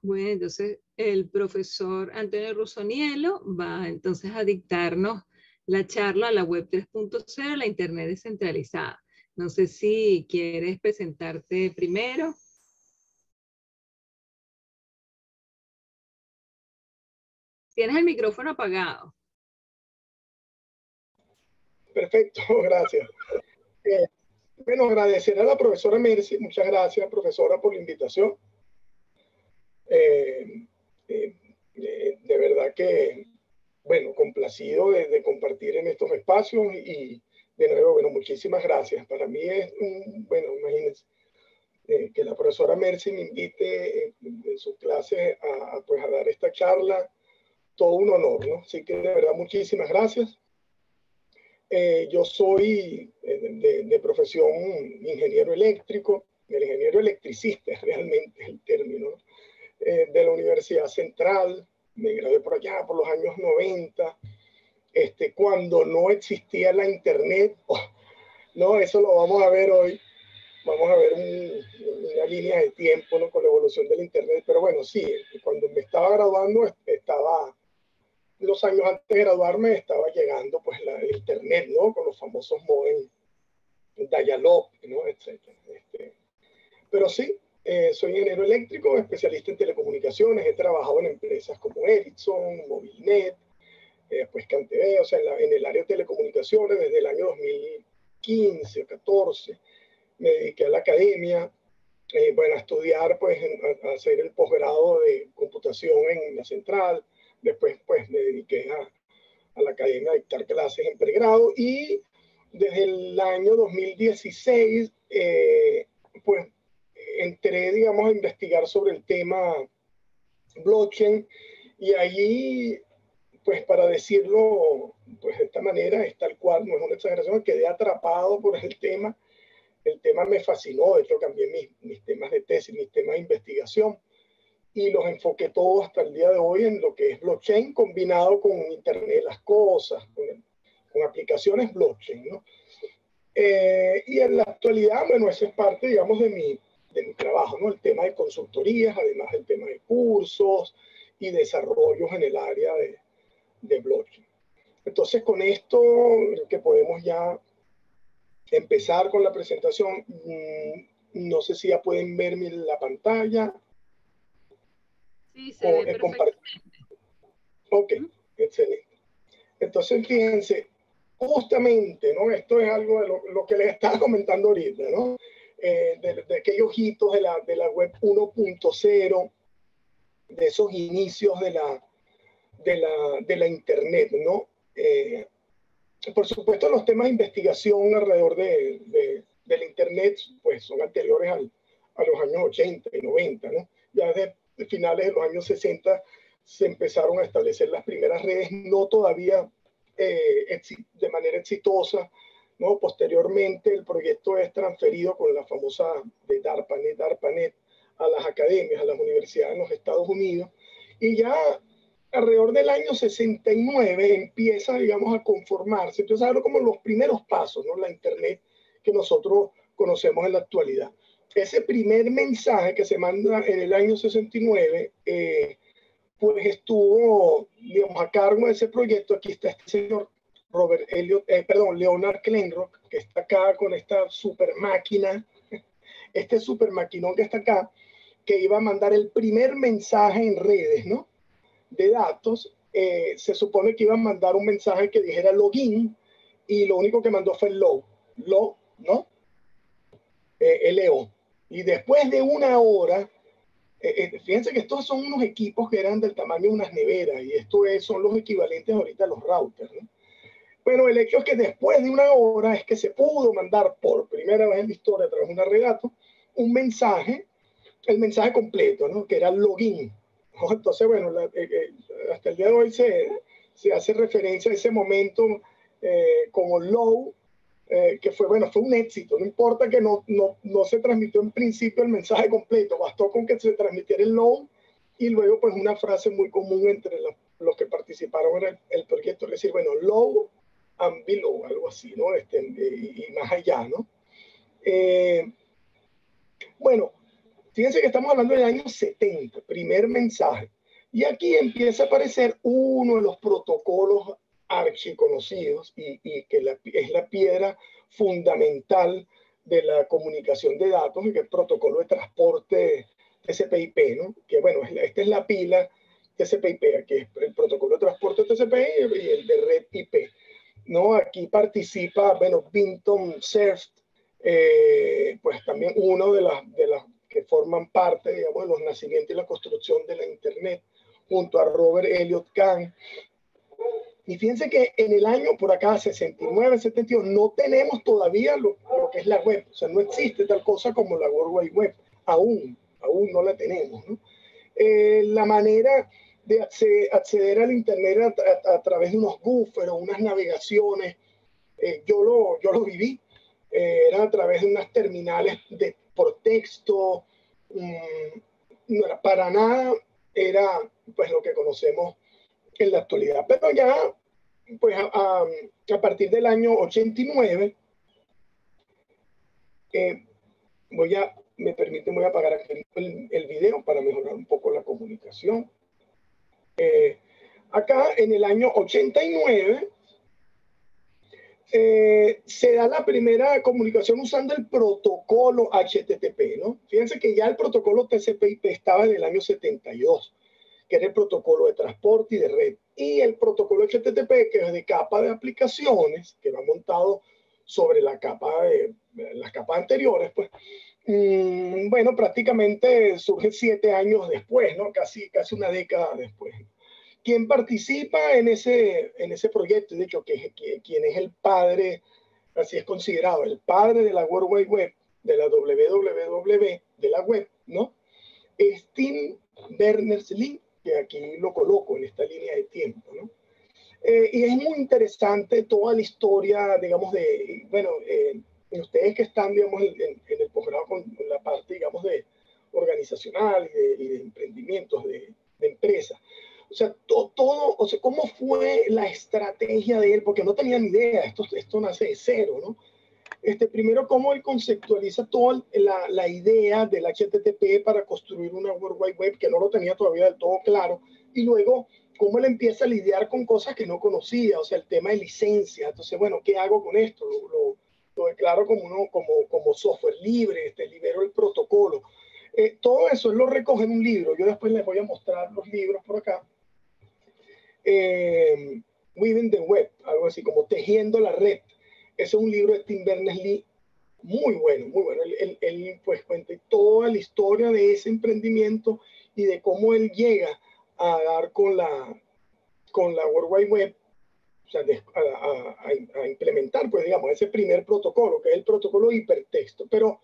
Bueno, entonces el profesor Antonio Rusonielo va entonces a dictarnos la charla, la web 3.0, la Internet descentralizada. No sé si quieres presentarte primero. Tienes el micrófono apagado. Perfecto, gracias. Bueno, agradecer a la profesora Mercy, muchas gracias, profesora, por la invitación. De verdad que, bueno, complacido de compartir en estos espacios y de nuevo, bueno, muchísimas gracias. Para mí es bueno, imagínense, que la profesora Mercy me invite en sus clases pues, a dar esta charla, todo un honor, ¿no? Así que de verdad, muchísimas gracias. Yo soy de profesión ingeniero eléctrico, el ingeniero electricista es realmente el término, ¿no? De la Universidad Central, me gradué por allá por los años 90, cuando no existía la internet. Oh, no, eso lo vamos a ver hoy, vamos a ver una línea de tiempo, ¿no? Con la evolución del internet, pero bueno, sí, cuando me estaba graduando, los años antes de graduarme estaba llegando pues el internet, ¿no? Con los famosos modem dial-up, ¿no? Etcétera. Pero sí, soy ingeniero eléctrico, especialista en telecomunicaciones, he trabajado en empresas como Ericsson, Movilnet, pues Cantv, o sea, en el área de telecomunicaciones desde el año 2015 o 14. Me dediqué a la academia, bueno, a estudiar, pues, a hacer el posgrado de computación en la central. Después, pues, me dediqué a la academia a dictar clases en pregrado y desde el año 2016, pues, entré, digamos, a investigar sobre el tema blockchain y allí, pues, para decirlo, pues, de esta manera, es tal cual, no es una exageración, quedé atrapado por el tema. El tema me fascinó, de hecho cambié mis temas de tesis, mis temas de investigación y los enfoqué todos hasta el día de hoy en lo que es blockchain combinado con Internet de las cosas, con aplicaciones blockchain, ¿no? Y en la actualidad, bueno, eso es parte, digamos, de mi trabajo, ¿no? El tema de consultorías, además del tema de cursos y desarrollos en el área de blockchain. Entonces, con esto que podemos ya empezar con la presentación. No sé si ya pueden ver la pantalla. Sí, se ve perfectamente. Ok, excelente. Entonces, fíjense, justamente, ¿no? Esto es algo de lo que les estaba comentando ahorita, ¿no? De aquellos hitos de la web 1.0, de esos inicios de la Internet, ¿no? Por supuesto, los temas de investigación alrededor del Internet, pues son anteriores a los años 80 y 90, ¿no? Ya desde finales de los años 60 se empezaron a establecer las primeras redes, no todavía de manera exitosa, ¿no? Posteriormente el proyecto es transferido con la famosa de DARPANET a las academias, a las universidades en los Estados Unidos, y ya alrededor del año 69 empieza, digamos, a conformarse. Entonces, hablo como los primeros pasos, ¿no? La Internet que nosotros conocemos en la actualidad. Ese primer mensaje que se manda en el año 69, pues estuvo, digamos, a cargo de ese proyecto. Aquí está este señor Leonard Kleinrock, que está acá con esta super máquina, este super maquinón que está acá, que iba a mandar el primer mensaje en redes, ¿no? De datos. Se supone que iba a mandar un mensaje que dijera login y lo único que mandó fue LO, ¿no? LO. Y después de una hora, fíjense que estos son unos equipos que eran del tamaño de unas neveras y son los equivalentes ahorita a los routers, ¿no? Bueno, el hecho es que después de una hora es que se pudo mandar por primera vez en la historia a través de un redato un mensaje, el mensaje completo, ¿no? Que era login. Entonces, bueno, hasta el día de hoy se hace referencia a ese momento como low, que fue, bueno, fue un éxito. No importa que no se transmitió en principio el mensaje completo, bastó con que se transmitiera el low y luego pues una frase muy común entre los que participaron en el proyecto, es decir, bueno, low and below, algo así, ¿no? Y más allá, ¿no? Bueno, Fíjense que estamos hablando del año 70, primer mensaje. Y aquí empieza a aparecer uno de los protocolos archiconocidos y que es la piedra fundamental de la comunicación de datos, que es el protocolo de transporte TCP/IP, ¿no? Que bueno, esta es la pila TCP/IP, aquí es el protocolo de transporte TCP/IP y el de red IP, ¿no? Aquí participa, bueno, Vinton Cerf, pues también uno de las que forman parte, digamos, de los nacimientos y la construcción de la Internet, junto a Robert Elliott Kahn. Y fíjense que en el año por acá, 69, 72, no tenemos todavía lo que es la web. O sea, no existe tal cosa como la World Wide Web. Aún no la tenemos, ¿no? La manera de acceder al Internet a través de unos buffers o unas navegaciones, yo lo viví. Era a través de unas terminales por texto. No era para nada, era pues lo que conocemos en la actualidad. Pero ya, pues a partir del año 89, me permiten, voy a apagar aquí el video para mejorar un poco la comunicación. Acá en el año 89 se da la primera comunicación usando el protocolo HTTP, ¿no? Fíjense que ya el protocolo TCP/IP estaba en el año 72, que era el protocolo de transporte y de red. Y el protocolo HTTP, que es de capa de aplicaciones, que va montado sobre las capas anteriores, pues, bueno, prácticamente surge 7 años después, ¿no? Casi una década después. ¿Quién participa en ese proyecto? De hecho, quien es el padre, así es considerado, el padre de la World Wide Web, de la WWW, de la web, ¿no? Es Tim Berners-Lee, que aquí lo coloco en esta línea de tiempo, ¿no? Y es muy interesante toda la historia, digamos, bueno, ustedes que están, digamos, en el posgrado con la parte, digamos, de organizacional y de emprendimientos, de empresas. O sea, todo, o sea, cómo fue la estrategia de él, porque no tenía ni idea, esto nace de cero, ¿no? Primero, cómo él conceptualiza toda la idea del HTTP para construir una World Wide Web, que no lo tenía todavía del todo claro, y luego cómo él empieza a lidiar con cosas que no conocía, o sea, el tema de licencia. Entonces, bueno, ¿qué hago con esto? Lo declaro como software libre, libero el protocolo. Todo eso él lo recoge en un libro. Yo después les voy a mostrar los libros por acá. Weaving the Web, algo así, como Tejiendo la Red. Ese es un libro de Tim Berners-Lee muy bueno, muy bueno. Él pues cuenta toda la historia de ese emprendimiento y de cómo él llega a dar con la World Wide Web, o sea, a implementar, pues digamos, ese primer protocolo, que es el protocolo de hipertexto. Pero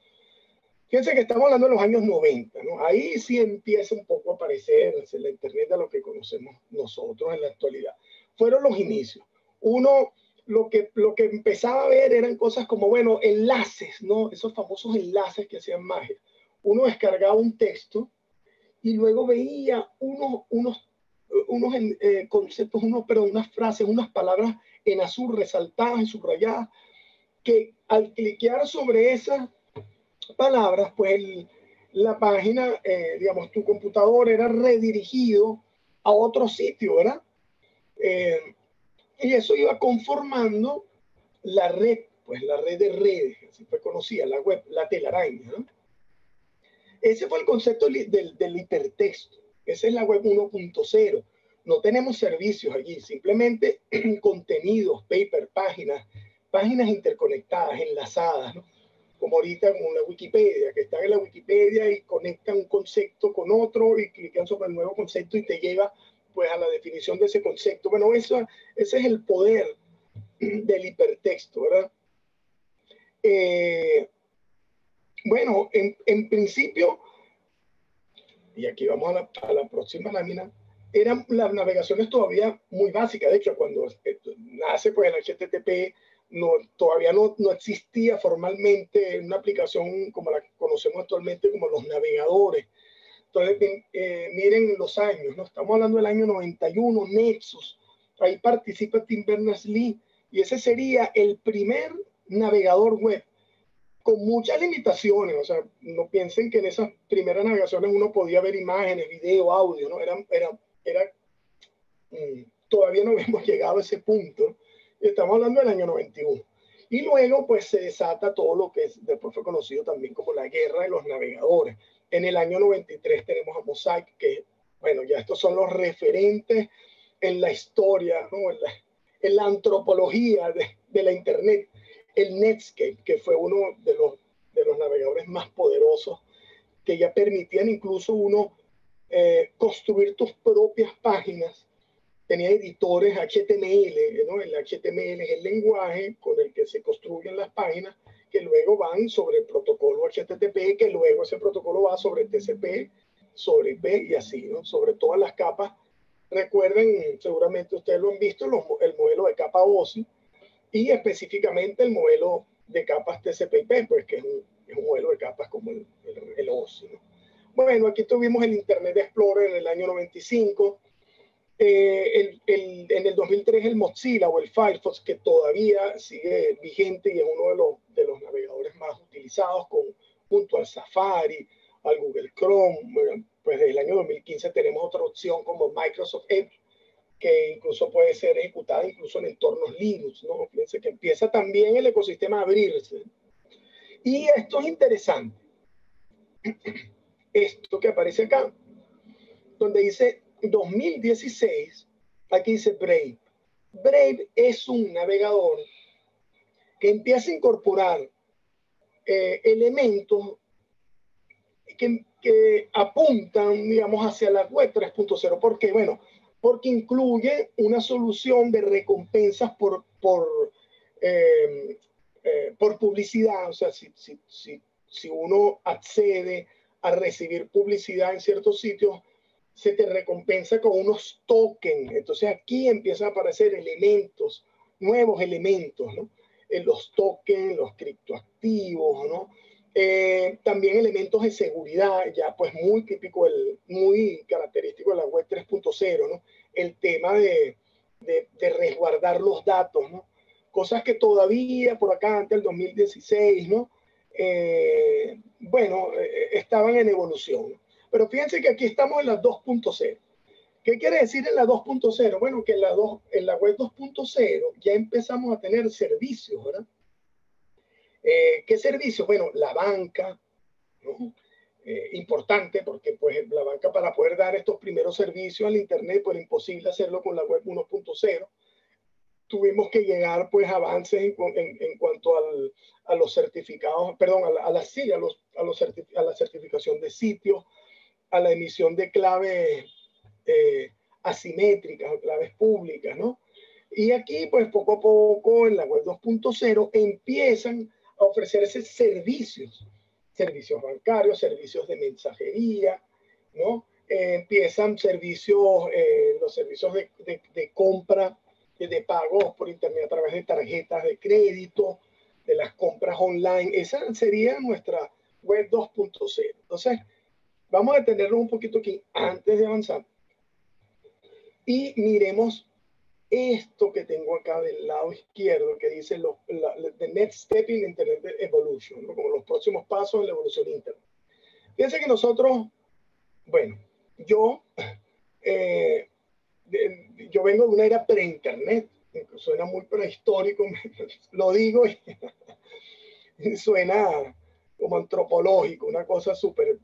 fíjense que estamos hablando de los años 90, ¿no? Ahí sí empieza un poco a aparecer la Internet de lo que conocemos nosotros en la actualidad. Fueron los inicios. Uno, lo que empezaba a ver eran cosas como, bueno, enlaces, ¿no? Esos famosos enlaces que hacían magia. Uno descargaba un texto y luego veía unos conceptos, unas frases, unas palabras en azul resaltadas y subrayadas, que al cliquear sobre esas palabras, pues la página, digamos, tu computador era redirigido a otro sitio, ¿verdad? Y eso iba conformando la red, pues la red de redes, así fue conocida, la web, la telaraña, ¿no? Ese fue el concepto del hipertexto. Esa es la web 1.0. No tenemos servicios allí, simplemente contenidos, paper, páginas interconectadas, enlazadas, ¿no? Como ahorita con la Wikipedia, que están en la Wikipedia y conectan un concepto con otro y clican sobre el nuevo concepto y te lleva pues a la definición de ese concepto. Bueno, ese es el poder del hipertexto, ¿verdad? Bueno, en principio, y aquí vamos a la próxima lámina, eran las navegaciones todavía muy básicas. De hecho, cuando nace pues el HTTP, todavía no existía formalmente una aplicación como la que conocemos actualmente como los navegadores. Entonces, miren los años, ¿no? Estamos hablando del año 91, Nexus. Ahí participa Tim Berners-Lee y ese sería el primer navegador web con muchas limitaciones. O sea, no piensen que en esas primeras navegaciones uno podía ver imágenes, video, audio, ¿no? Todavía no habíamos llegado a ese punto. Estamos hablando del año 91. Y luego, pues, se desata todo lo que después fue conocido también como la guerra de los navegadores. En el año 93 tenemos a Mosaic, que, bueno, ya estos son los referentes en la historia, ¿no? en la antropología de la Internet. El Netscape, que fue uno de los navegadores más poderosos, que ya permitían incluso uno construir tus propias páginas. Tenía editores HTML, ¿no? El HTML es el lenguaje con el que se construyen las páginas, que luego van sobre el protocolo HTTP, que luego ese protocolo va sobre TCP, sobre IP y así, ¿no? Sobre todas las capas. Recuerden, seguramente ustedes lo han visto, el modelo de capa OSI y específicamente el modelo de capas TCP/IP, pues que es un modelo de capas como el OSI, ¿no? Bueno, aquí tuvimos el Internet Explorer en el año 95. En el 2003 el Mozilla o el Firefox, que todavía sigue vigente y es uno de los navegadores más utilizados junto al Safari, al Google Chrome. Bueno, pues desde el año 2015 tenemos otra opción como Microsoft Edge, que incluso puede ser ejecutada incluso en entornos Linux, ¿no? Fíjense que empieza también el ecosistema a abrirse. Y esto es interesante. Esto que aparece acá, donde dice 2016, aquí dice Brave. Brave es un navegador que empieza a incorporar elementos que apuntan, digamos, hacia la web 3.0. ¿Por qué? Bueno, porque incluye una solución de recompensas por publicidad. O sea, si uno accede a recibir publicidad en ciertos sitios, se te recompensa con unos tokens. Entonces aquí empiezan a aparecer elementos, nuevos elementos, ¿no? Los tokens, los criptoactivos, ¿no? También elementos de seguridad, ya pues muy típico, muy característico de la web 3.0, ¿no? El tema de resguardar los datos, ¿no? Cosas que todavía por acá antes del 2016, ¿no? Estaban en evolución, ¿no? Pero fíjense que aquí estamos en la 2.0. ¿Qué quiere decir en la 2.0? Bueno, que en la web 2.0 ya empezamos a tener servicios, ¿verdad? ¿Qué servicios? Bueno, la banca, ¿no? Importante porque pues la banca, para poder dar estos primeros servicios al Internet, pues imposible hacerlo con la web 1.0. Tuvimos que llegar pues a avances en cuanto a los certificados, perdón, a la certificación de sitios, a la emisión de claves asimétricas o claves públicas, ¿no? Y aquí, pues poco a poco, en la web 2.0 empiezan a ofrecerse servicios bancarios, servicios de mensajería, ¿no? Empiezan servicios, los servicios de compra, de pagos por internet a través de tarjetas de crédito, de las compras online. Esa sería nuestra web 2.0. Entonces, vamos a detenernos un poquito aquí antes de avanzar y miremos esto que tengo acá del lado izquierdo, que dice the next step in Internet evolution, ¿no? Como los próximos pasos en la evolución de Internet. Fíjense que nosotros, bueno, yo vengo de una era pre-Internet, suena muy prehistórico, lo digo y suena como antropológico, una cosa súper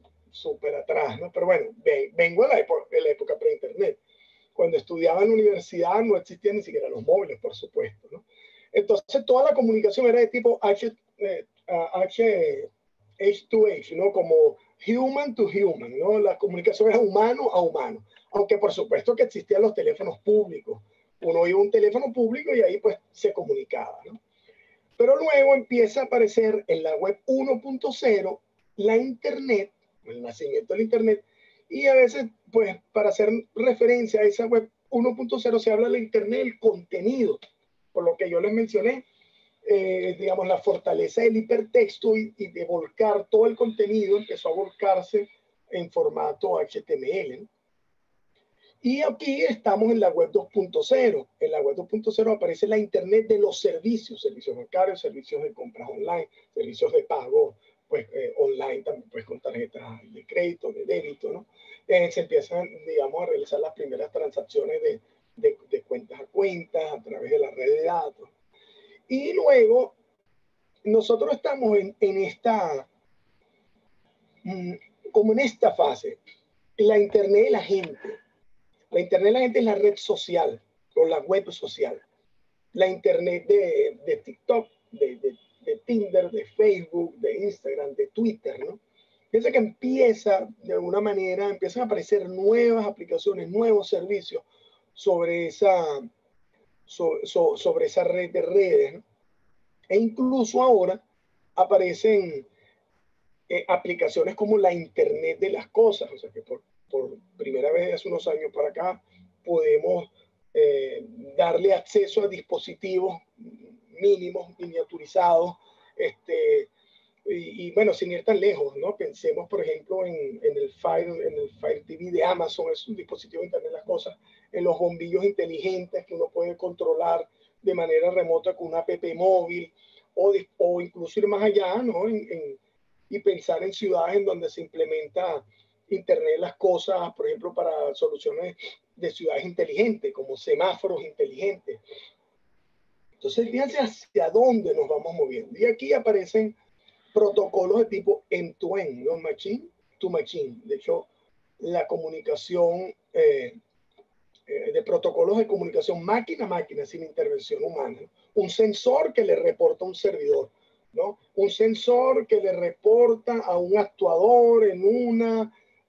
atrás, ¿no? Pero bueno, vengo de la época pre-Internet. Cuando estudiaba en la universidad no existían ni siquiera los móviles, por supuesto, ¿no? Entonces toda la comunicación era de tipo H2H, ¿no? Como human to human, ¿no? La comunicación era humano a humano, aunque por supuesto que existían los teléfonos públicos. Uno iba a un teléfono público y ahí pues se comunicaba, ¿no? Pero luego empieza a aparecer en la web 1.0 la Internet, el nacimiento del Internet, y a veces, pues, para hacer referencia a esa web 1.0 se habla de Internet, el contenido, por lo que yo les mencioné, digamos, la fortaleza del hipertexto y de volcar todo el contenido, empezó a volcarse en formato HTML, ¿no? Y aquí estamos en la web 2.0. En en la web 2.0 aparece la Internet de los servicios, servicios bancarios, servicios de compras online, servicios de pago pues, online también, pues con tarjetas de crédito, de débito, ¿no? Se empiezan, digamos, a realizar las primeras transacciones de cuentas a cuentas a través de la red de datos. Y luego, nosotros estamos en esta, como en esta fase, la Internet de la gente. La Internet de la gente es la red social o la web social. La Internet de TikTok, de Tinder, de Facebook, de Instagram, de Twitter, ¿no? Fíjense que empieza, de alguna manera, empiezan a aparecer nuevas aplicaciones, nuevos servicios sobre esa, sobre esa red de redes, ¿no? E incluso ahora aparecen aplicaciones como la Internet de las cosas, o sea que por primera vez hace unos años para acá podemos darle acceso a dispositivos mínimos, miniaturizados, y bueno, sin ir tan lejos, ¿no? Pensemos, por ejemplo, en el Fire TV de Amazon, es un dispositivo de Internet de las cosas, en los bombillos inteligentes que uno puede controlar de manera remota con una app móvil, o incluso ir más allá, ¿no? Y pensar en ciudades en donde se implementa Internet de las cosas, por ejemplo, para soluciones de ciudades inteligentes, como semáforos inteligentes. Entonces, fíjense hacia dónde nos vamos moviendo. Y aquí aparecen protocolos de tipo end-to-end, ¿no? Machine to machine. De hecho, la comunicación de protocolos de comunicación máquina a máquina sin intervención humana. Un sensor que le reporta a un servidor, ¿no? Un sensor que le reporta a un actuador en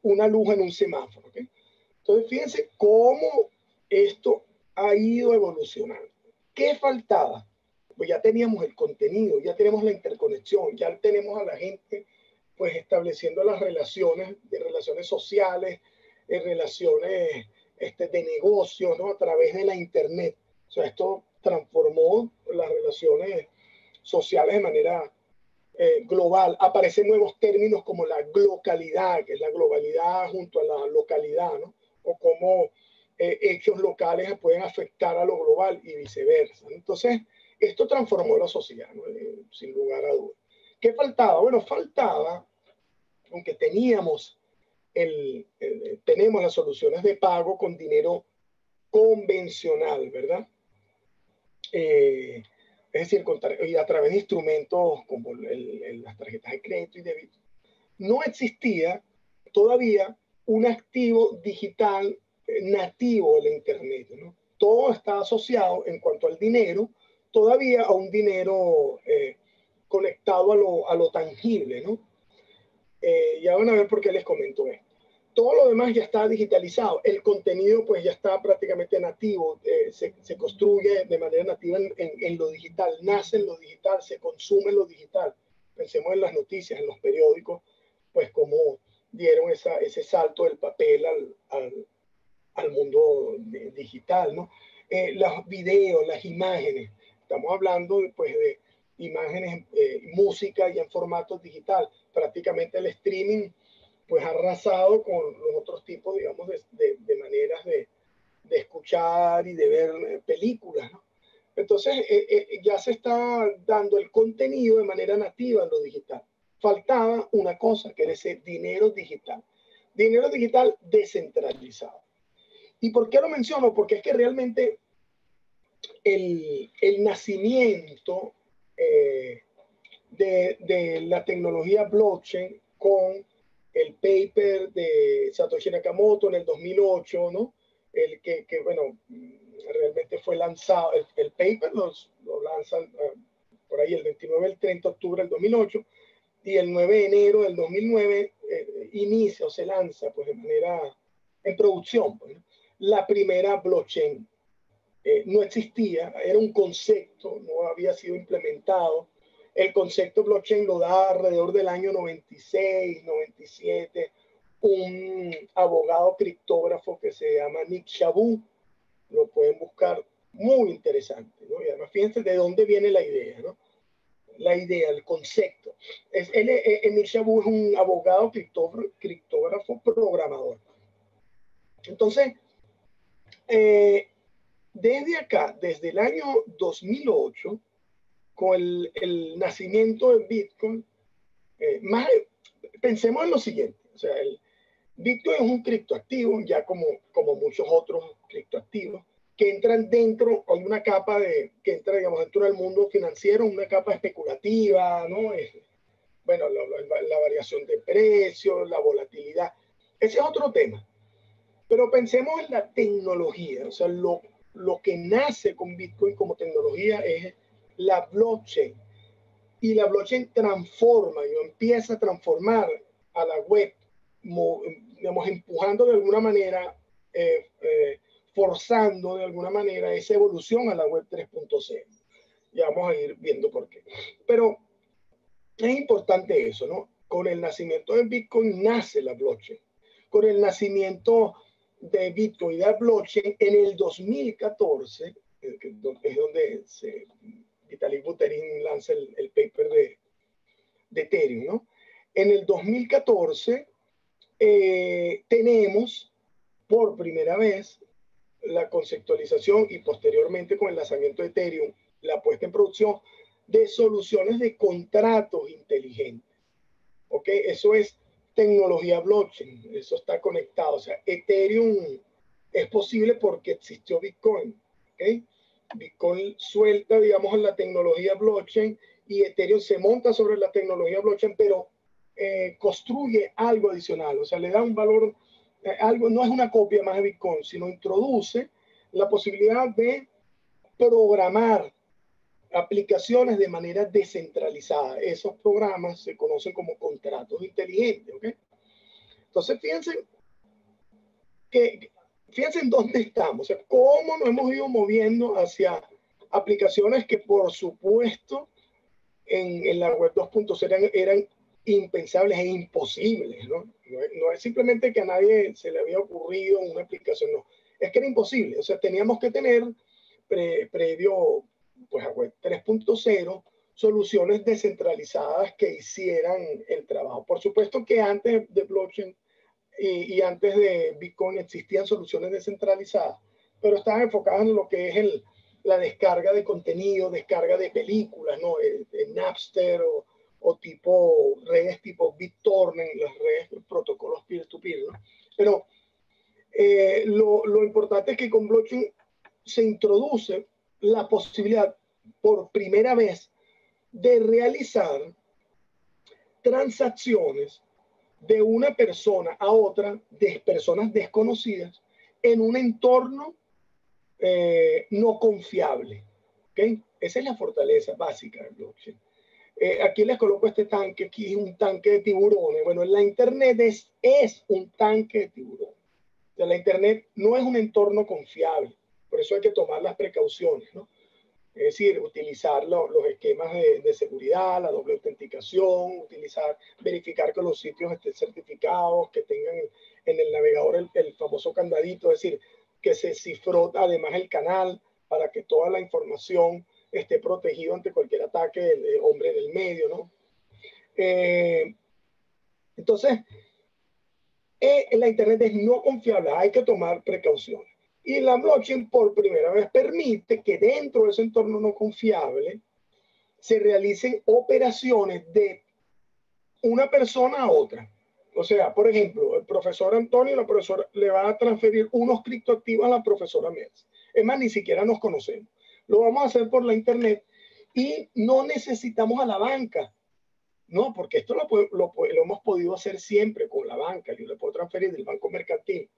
una luz en un semáforo. ¿Okay? Entonces, fíjense cómo esto ha ido evolucionando. ¿Qué faltaba? Pues ya teníamos el contenido, ya tenemos la interconexión, ya tenemos a la gente pues estableciendo las relaciones, de relaciones sociales, relaciones de negocios, ¿no? A través de la Internet. O sea, esto transformó las relaciones sociales de manera global. Aparecen nuevos términos como la glocalidad, que es la globalidad junto a la localidad, ¿no? O cómo hechos locales pueden afectar a lo global y viceversa, ¿no? Entonces, esto transformó la sociedad, ¿no? Sin lugar a dudas. ¿Qué faltaba? Bueno, faltaba, aunque tenemos las soluciones de pago con dinero convencional, ¿verdad? Es decir, y a través de instrumentos como las tarjetas de crédito y débito, no existía todavía un activo digital nativo de la Internet, ¿no? Todo está asociado en cuanto al dinero, todavía a un dinero conectado a lo tangible, ¿no? Ya van a ver por qué les comento esto. Todo lo demás ya está digitalizado. El contenido pues ya está prácticamente nativo. Se construye de manera nativa en lo digital. Nace en lo digital, se consume en lo digital. Pensemos en las noticias, en los periódicos, pues cómo dieron ese salto del papel al mundo digital, ¿no? Los videos, las imágenes. Estamos hablando pues de imágenes, música ya en formato digital. Prácticamente el streaming pues ha arrasado con los otros tipos, digamos, de maneras de escuchar y de ver películas, ¿no? Entonces, ya se está dando el contenido de manera nativa en lo digital. Faltaba una cosa, que era ese dinero digital. Dinero digital descentralizado. ¿Y por qué lo menciono? Porque es que realmente el nacimiento de la tecnología blockchain con el paper de Satoshi Nakamoto en el 2008, ¿no? El que bueno, realmente fue lanzado, el paper lo lanzan por ahí el 29, el 30 de octubre del 2008, y el 9 de enero del 2009 inicia o se lanza pues de manera en producción, pues, ¿no? La primera blockchain. No existía, era un concepto, no había sido implementado. El concepto blockchain lo da alrededor del año 96, 97, un abogado criptógrafo que se llama Nick Szabo, lo pueden buscar, muy interesante, ¿no? Y además fíjense de dónde viene la idea, ¿no? La idea, el concepto. Nick Szabo es un abogado criptógrafo programador. Entonces, desde acá, desde el año 2008, con el nacimiento de Bitcoin, pensemos en lo siguiente. O sea, el Bitcoin es un criptoactivo, ya como muchos otros criptoactivos, que entran dentro, hay una capa que entra, digamos, dentro del mundo financiero, una capa especulativa, ¿no? Bueno, la variación de precios, la volatilidad. Ese es otro tema. Pero pensemos en la tecnología, o sea, lo que nace con Bitcoin como tecnología es la blockchain. Y la blockchain transforma y empieza a transformar a la web, digamos, empujando de alguna manera, forzando de alguna manera esa evolución a la web 3.0. Ya vamos a ir viendo por qué. Pero es importante eso, ¿no? Con el nacimiento de Bitcoin nace la blockchain. Con el nacimiento de Bitcoin y la blockchain en el 2014, es donde Vitalik Buterin lanza el paper de Ethereum, ¿no? En el 2014 tenemos por primera vez la conceptualización y posteriormente con el lanzamiento de Ethereum, la puesta en producción de soluciones de contratos inteligentes. ¿Ok? Eso es tecnología blockchain, eso está conectado. O sea, Ethereum es posible porque existió Bitcoin. ¿Ok? Bitcoin suelta, digamos, en la tecnología blockchain y Ethereum se monta sobre la tecnología blockchain, pero construye algo adicional, o sea, le da un valor, algo, no es una copia más de Bitcoin, sino introduce la posibilidad de programar aplicaciones de manera descentralizada. Esos programas se conocen como contratos inteligentes, ¿ok? Entonces, fíjense en dónde estamos, o sea, cómo nos hemos ido moviendo hacia aplicaciones que, por supuesto, en la web 2.0 eran impensables e imposibles, ¿no? No es simplemente que a nadie se le había ocurrido una aplicación, no. Es que era imposible. O sea, teníamos que tener previo pues, a web 3.0 soluciones descentralizadas que hicieran el trabajo. Por supuesto que antes de blockchain y antes de Bitcoin existían soluciones descentralizadas, pero estaban enfocadas en lo que es la descarga de contenido, descarga de películas, ¿no? Napster o tipo redes tipo BitTorrent, las redes, protocolos peer-to-peer, ¿no? Pero lo importante es que con blockchain se introduce la posibilidad por primera vez de realizar transacciones de una persona a otra, de personas desconocidas, en un entorno no confiable. ¿Okay? Esa es la fortaleza básica del blockchain. Aquí les coloco este tanque, aquí es un tanque de tiburones. Bueno, la Internet es un tanque de tiburones. O sea, la Internet no es un entorno confiable, por eso hay que tomar las precauciones, ¿no? Es decir, utilizar los esquemas de seguridad, la doble autenticación, verificar que los sitios estén certificados, que tengan en el navegador el famoso candadito, es decir, que se cifró además el canal para que toda la información esté protegida ante cualquier ataque del hombre del medio, ¿no? Entonces, la Internet es no confiable, hay que tomar precauciones. Y la blockchain por primera vez permite que dentro de ese entorno no confiable se realicen operaciones de una persona a otra. O sea, por ejemplo, el profesor Antonio, la profesora, le va a transferir unos criptoactivos a la profesora Merz. Es más, ni siquiera nos conocemos. Lo vamos a hacer por la Internet y no necesitamos a la banca. No, porque esto lo hemos podido hacer siempre con la banca. Yo le puedo transferir del Banco Mercantil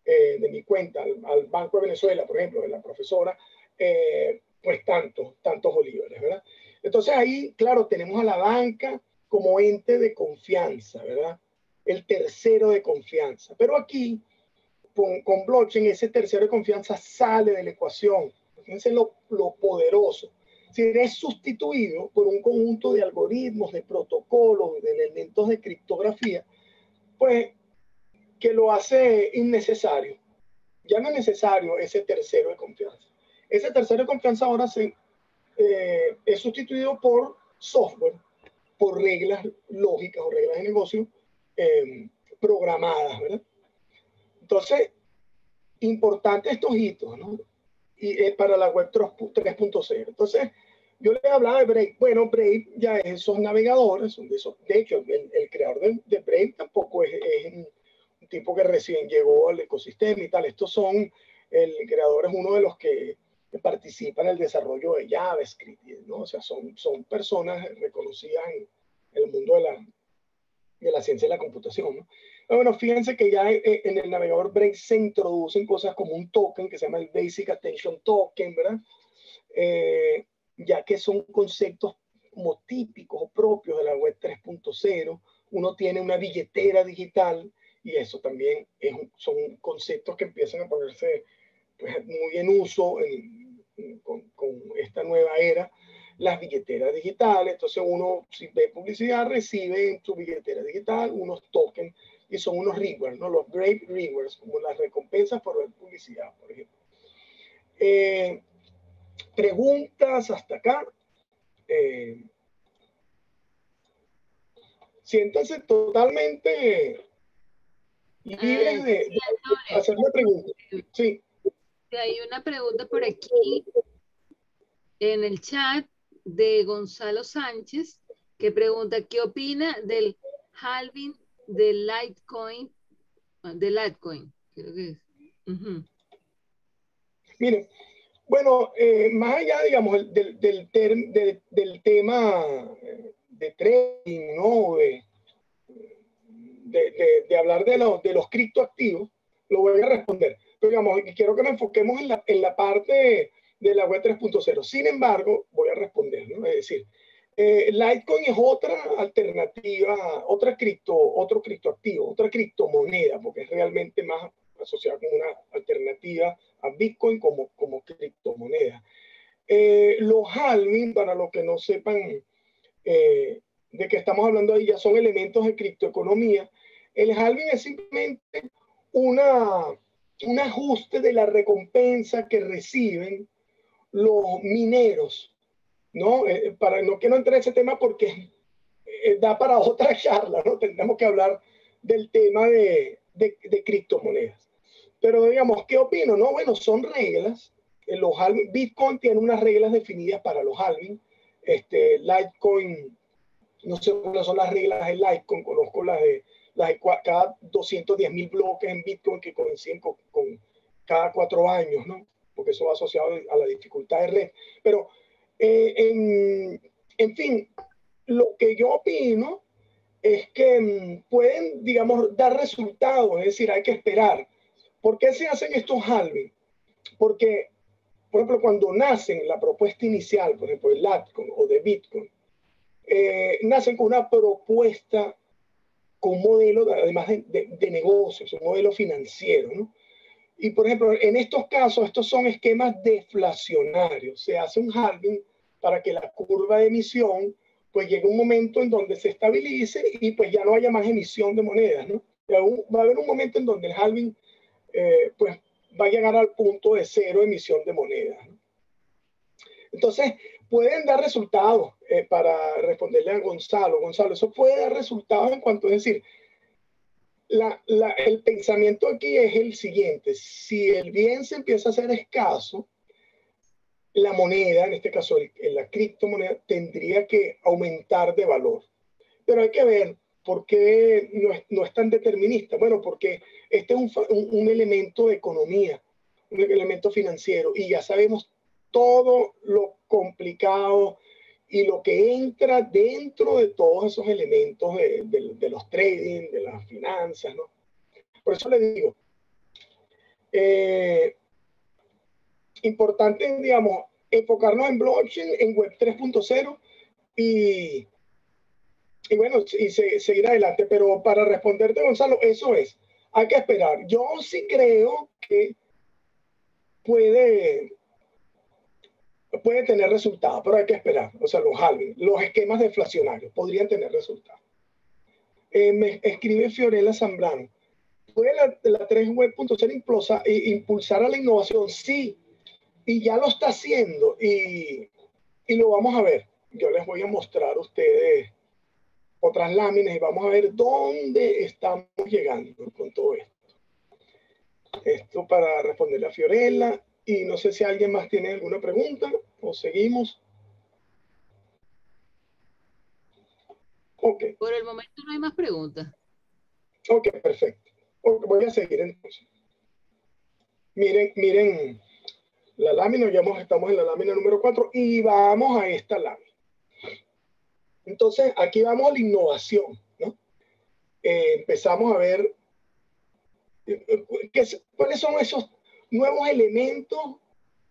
de mi cuenta al Banco de Venezuela, por ejemplo, de la profesora, pues tantos bolívares, ¿verdad? Entonces ahí, claro, tenemos a la banca como ente de confianza, ¿verdad? El tercero de confianza. Pero aquí, con blockchain, ese tercero de confianza sale de la ecuación. Fíjense lo poderoso. Es sustituido por un conjunto de algoritmos, de protocolos, de elementos de criptografía, pues que lo hace innecesario. Ya no es necesario ese tercero de confianza. Ese tercero de confianza ahora es sustituido por software, por reglas lógicas o reglas de negocio programadas, ¿verdad? Entonces, importante estos hitos, ¿no? y para la web 3.0. Entonces, yo les hablaba de Brave. Bueno, Brave ya es esos navegadores, son de esos. De hecho, el creador de Brave tampoco es un tipo que recién llegó al ecosistema y tal. Estos son, el creador es uno de los que participa en el desarrollo de JavaScript, ¿no? O sea, son personas reconocidas en el mundo de la ciencia de la computación, ¿no? Pero bueno, fíjense que ya en el navegador Brave se introducen cosas como un token que se llama el Basic Attention Token, ¿verdad? Ya que son conceptos como típicos o propios de la web 3.0. Uno tiene una billetera digital y eso también son conceptos que empiezan a ponerse pues, muy en uso con esta nueva era. Las billeteras digitales, entonces uno si ve publicidad recibe en su billetera digital unos tokens y son unos rewards, ¿no? Los Brave Rewards, como las recompensas por ver publicidad, por ejemplo. Preguntas hasta acá. Siéntanse totalmente libres de hacerme preguntas. Sí. Hay una pregunta por aquí en el chat de Gonzalo Sánchez que pregunta ¿qué opina del halving de Litecoin? Creo que es. Miren, bueno, más allá, digamos, del tema de trading, ¿no? De hablar de los criptoactivos, lo voy a responder. Pero, digamos, quiero que nos enfoquemos en la parte de la web 3.0. Sin embargo, voy a responder, ¿no? Es decir, Litecoin es otra alternativa, otro criptoactivo, otra criptomoneda, porque es realmente más asociada con una alternativa a Bitcoin como criptomoneda. Los halving, para los que no sepan de que estamos hablando ahí, ya son elementos de criptoeconomía. El halving es simplemente un ajuste de la recompensa que reciben los mineros, ¿no? No quiero entrar en ese tema porque da para otra charla, ¿no? Tendremos que hablar del tema de criptomonedas. Pero digamos, ¿qué opino? No, bueno, son reglas. Los halving, Bitcoin tiene unas reglas definidas para los halving. Litecoin, no sé cuáles son las reglas de Litecoin, conozco las de cada 210.000 bloques en Bitcoin que coinciden con cada 4 años, ¿no? Porque eso va asociado a la dificultad de red. Pero, en fin, lo que yo opino es que pueden, digamos, dar resultados, es decir, hay que esperar. ¿Por qué se hacen estos halving? Porque, por ejemplo, cuando nacen la propuesta inicial, por ejemplo, de Litecoin o de Bitcoin, nacen con una propuesta, con un modelo, además de negocios, un modelo financiero, ¿no? Y, por ejemplo, en estos casos, estos son esquemas deflacionarios. Se hace un halving para que la curva de emisión pues llegue a un momento en donde se estabilice y pues ya no haya más emisión de monedas, ¿no? Va a haber un momento en donde el halving pues va a llegar al punto de cero emisión de monedas, ¿no? Entonces, pueden dar resultados para responderle a Gonzalo. Gonzalo, eso puede dar resultados en cuanto, es decir, el pensamiento aquí es el siguiente: si el bien se empieza a hacer escaso, la moneda, en este caso la criptomoneda, tendría que aumentar de valor. Pero hay que ver por qué no es tan determinista. Bueno, porque este es un elemento de economía, un elemento financiero, y ya sabemos todo lo complicado y lo que entra dentro de todos esos elementos de los trading, de las finanzas, ¿no? Por eso le digo, importante, digamos, enfocarnos en blockchain, en web 3.0 y bueno, y seguir adelante. Pero para responderte, Gonzalo, eso es, hay que esperar. Yo sí creo que puede tener resultados, pero hay que esperar. O sea, los esquemas deflacionarios podrían tener resultados. Me escribe Fiorella Zambrano. ¿Puede la 3 web.0 impulsar a la innovación? Sí, y ya lo está haciendo y lo vamos a ver. Yo les voy a mostrar a ustedes otras láminas y vamos a ver dónde estamos llegando con todo esto. Esto para responderle a Fiorella. Y no sé si alguien más tiene alguna pregunta o seguimos. Ok. Por el momento no hay más preguntas. Ok, perfecto. Okay, voy a seguir entonces. Miren la lámina, estamos en la lámina número 4 y vamos a esta lámina. Entonces, aquí vamos a la innovación, ¿no? Empezamos a ver cuáles son esos nuevos elementos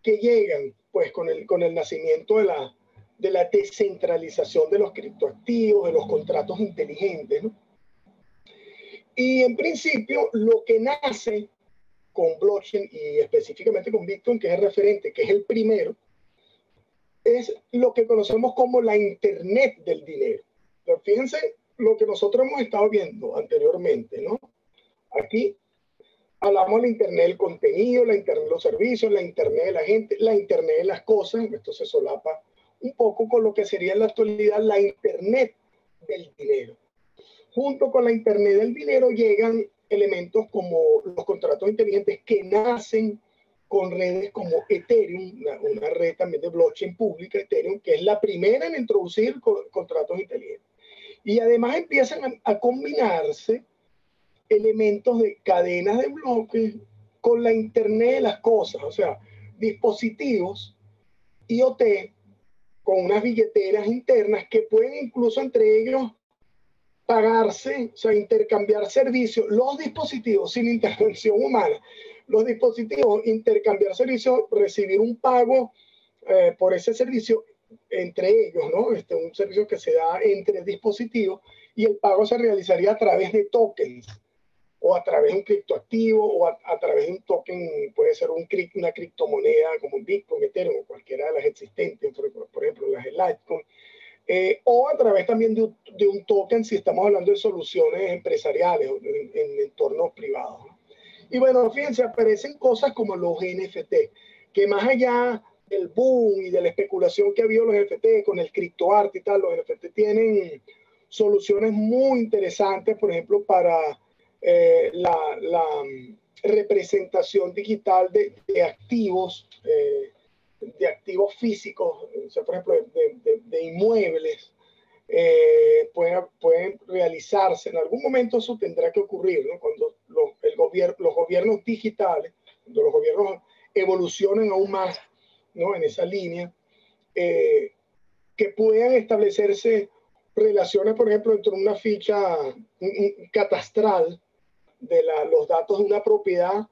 que llegan pues con el nacimiento de la descentralización de los criptoactivos, de los contratos inteligentes, ¿no? Y en principio lo que nace con blockchain y específicamente con Bitcoin, que es el referente, que es el primero, es lo que conocemos como la Internet del dinero. Pero fíjense lo que nosotros hemos estado viendo anteriormente, ¿no? Aquí hablamos de la Internet del contenido, la Internet de los servicios, la Internet de la gente, la Internet de las cosas. Esto se solapa un poco con lo que sería en la actualidad la Internet del dinero. Junto con la Internet del dinero llegan elementos como los contratos inteligentes que nacen con redes como Ethereum, una red también de blockchain pública, Ethereum, que es la primera en introducir contratos inteligentes. Y además empiezan a combinarse elementos de cadenas de bloques con la Internet de las cosas, o sea, dispositivos IoT con unas billeteras internas que pueden incluso entre ellos pagarse, o sea, intercambiar servicios, los dispositivos sin intervención humana, los dispositivos intercambiar servicios, recibir un pago por ese servicio entre ellos, ¿no? Un servicio que se da entre dispositivos y el pago se realizaría a través de tokens o a través de un criptoactivo o a través de un token, puede ser una criptomoneda como Bitcoin, Ethereum o cualquiera de las existentes, por ejemplo, las de Litecoin. O a través también de un token si estamos hablando de soluciones empresariales o en entornos privados, ¿no? Y bueno, fíjense, aparecen cosas como los NFT, que más allá del boom y de la especulación que ha habido los NFT con el criptoarte y tal, los NFT tienen soluciones muy interesantes, por ejemplo, para la representación digital de activos, de activos físicos, o sea, por ejemplo, de inmuebles, pueden realizarse. En algún momento eso tendrá que ocurrir, ¿no? Cuando los gobiernos digitales, cuando los gobiernos evolucionen aún más, ¿no? En esa línea, que puedan establecerse relaciones, por ejemplo, entre una ficha catastral de los datos de una propiedad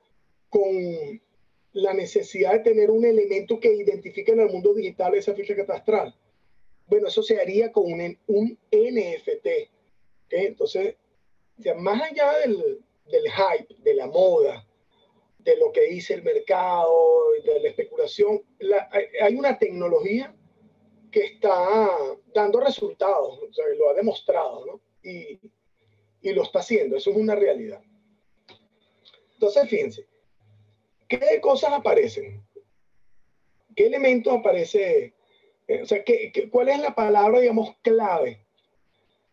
con la necesidad de tener un elemento que identifique en el mundo digital esa ficha catastral. Bueno, eso se haría con un NFT. ¿Okay? Entonces, ya más allá del hype, de la moda, de lo que dice el mercado, de la especulación, hay una tecnología que está dando resultados, o sea, lo ha demostrado, ¿no? Y lo está haciendo, eso es una realidad. Entonces, fíjense, ¿qué cosas aparecen? ¿Qué elementos aparece? O sea, ¿cuál es la palabra, digamos, clave?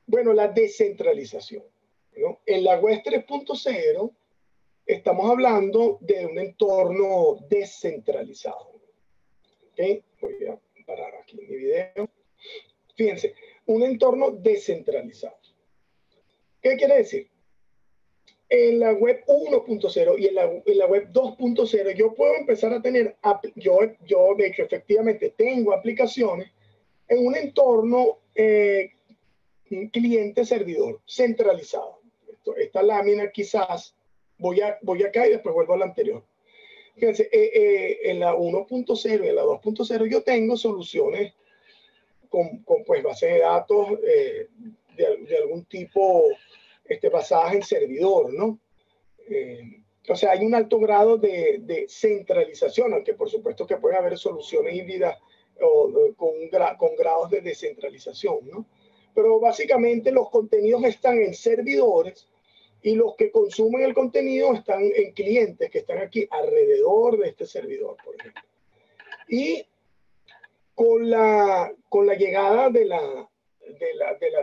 Bueno, la descentralización, ¿no? En la web 3.0 estamos hablando de un entorno descentralizado. ¿Okay? Voy a parar aquí mi video. Fíjense, un entorno descentralizado. ¿Qué quiere decir? En la web 1.0 y en la web 2.0 yo puedo empezar a tener, yo de hecho efectivamente tengo aplicaciones en un entorno cliente-servidor centralizado. Esta lámina quizás, voy acá y después vuelvo a la anterior. Fíjense, en la 1.0 y en la 2.0 yo tengo soluciones con pues, bases de datos de algún tipo basadas en servidor, ¿no? O sea, hay un alto grado de centralización, aunque por supuesto que puede haber soluciones híbridas con grados de descentralización, ¿no? Pero básicamente los contenidos están en servidores y los que consumen el contenido están en clientes que están aquí alrededor de este servidor, por ejemplo. Y con la llegada de la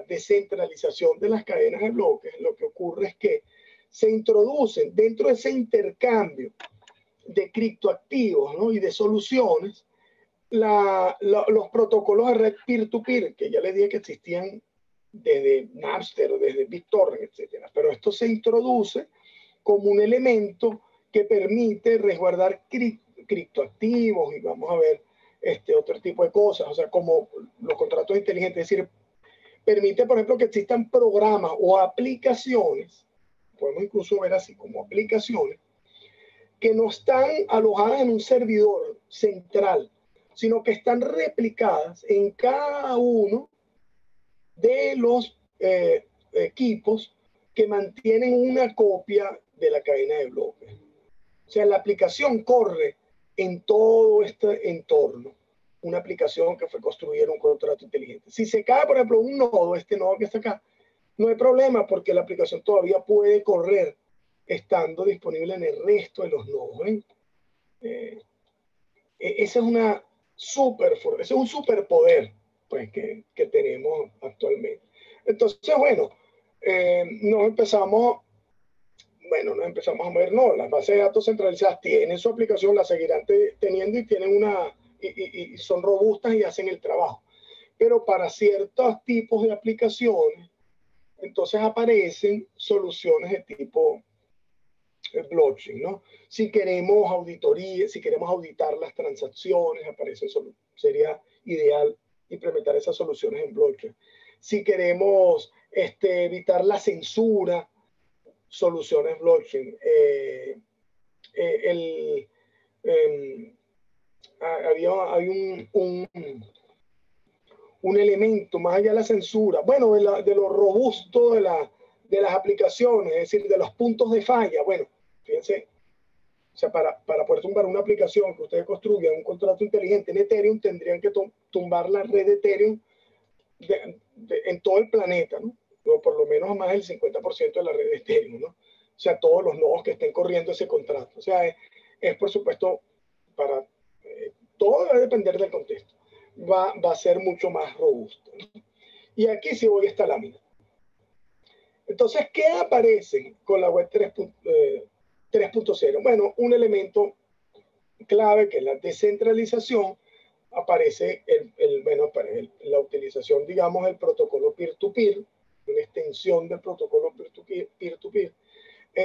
descentralización de las cadenas de bloques, lo que ocurre es que se introducen dentro de ese intercambio de criptoactivos, ¿no? Y de soluciones, los protocolos de red peer-to-peer, que ya les dije que existían desde Napster, desde BitTorrent, etcétera. Pero esto se introduce como un elemento que permite resguardar criptoactivos y vamos a ver otro tipo de cosas, o sea, como los contratos inteligentes, es decir, permite, por ejemplo, que existan programas o aplicaciones, podemos incluso ver así como aplicaciones, que no están alojadas en un servidor central, sino que están replicadas en cada uno de los equipos que mantienen una copia de la cadena de bloques. O sea, la aplicación corre en todo este entorno. Una aplicación que fue construida en un contrato inteligente. Si se cae, por ejemplo, un nodo, este nodo que está acá, no hay problema porque la aplicación todavía puede correr estando disponible en el resto de los nodos. Esa es ese es un superpoder pues, que tenemos actualmente. Entonces, bueno, nos empezamos a mover, no, las bases de datos centralizadas tienen su aplicación, la seguirán teniendo y tienen y son robustas y hacen el trabajo. Pero para ciertos tipos de aplicaciones, entonces aparecen soluciones de tipo blockchain, ¿no? Si queremos auditoría, si queremos auditar las transacciones, sería ideal implementar esas soluciones en blockchain. Si queremos evitar la censura, soluciones blockchain. Hay un elemento más allá de la censura, bueno, de lo robusto de las aplicaciones, es decir, de los puntos de falla. Bueno, fíjense, o sea, para poder tumbar una aplicación que ustedes construyan, un contrato inteligente en Ethereum, tendrían que tumbar la red de Ethereum en todo el planeta, ¿no? O por lo menos más del 50% de la red de Ethereum, ¿no? O sea, todos los nodos que estén corriendo ese contrato. O sea, por supuesto, todo debe depender del contexto. Va a ser mucho más robusto, ¿no? Y aquí sí voy a esta lámina. Entonces, ¿qué aparece con la web 3.0? Bueno, un elemento clave que es la descentralización. Aparece la utilización, digamos, del protocolo peer-to-peer, una extensión del protocolo peer-to-peer.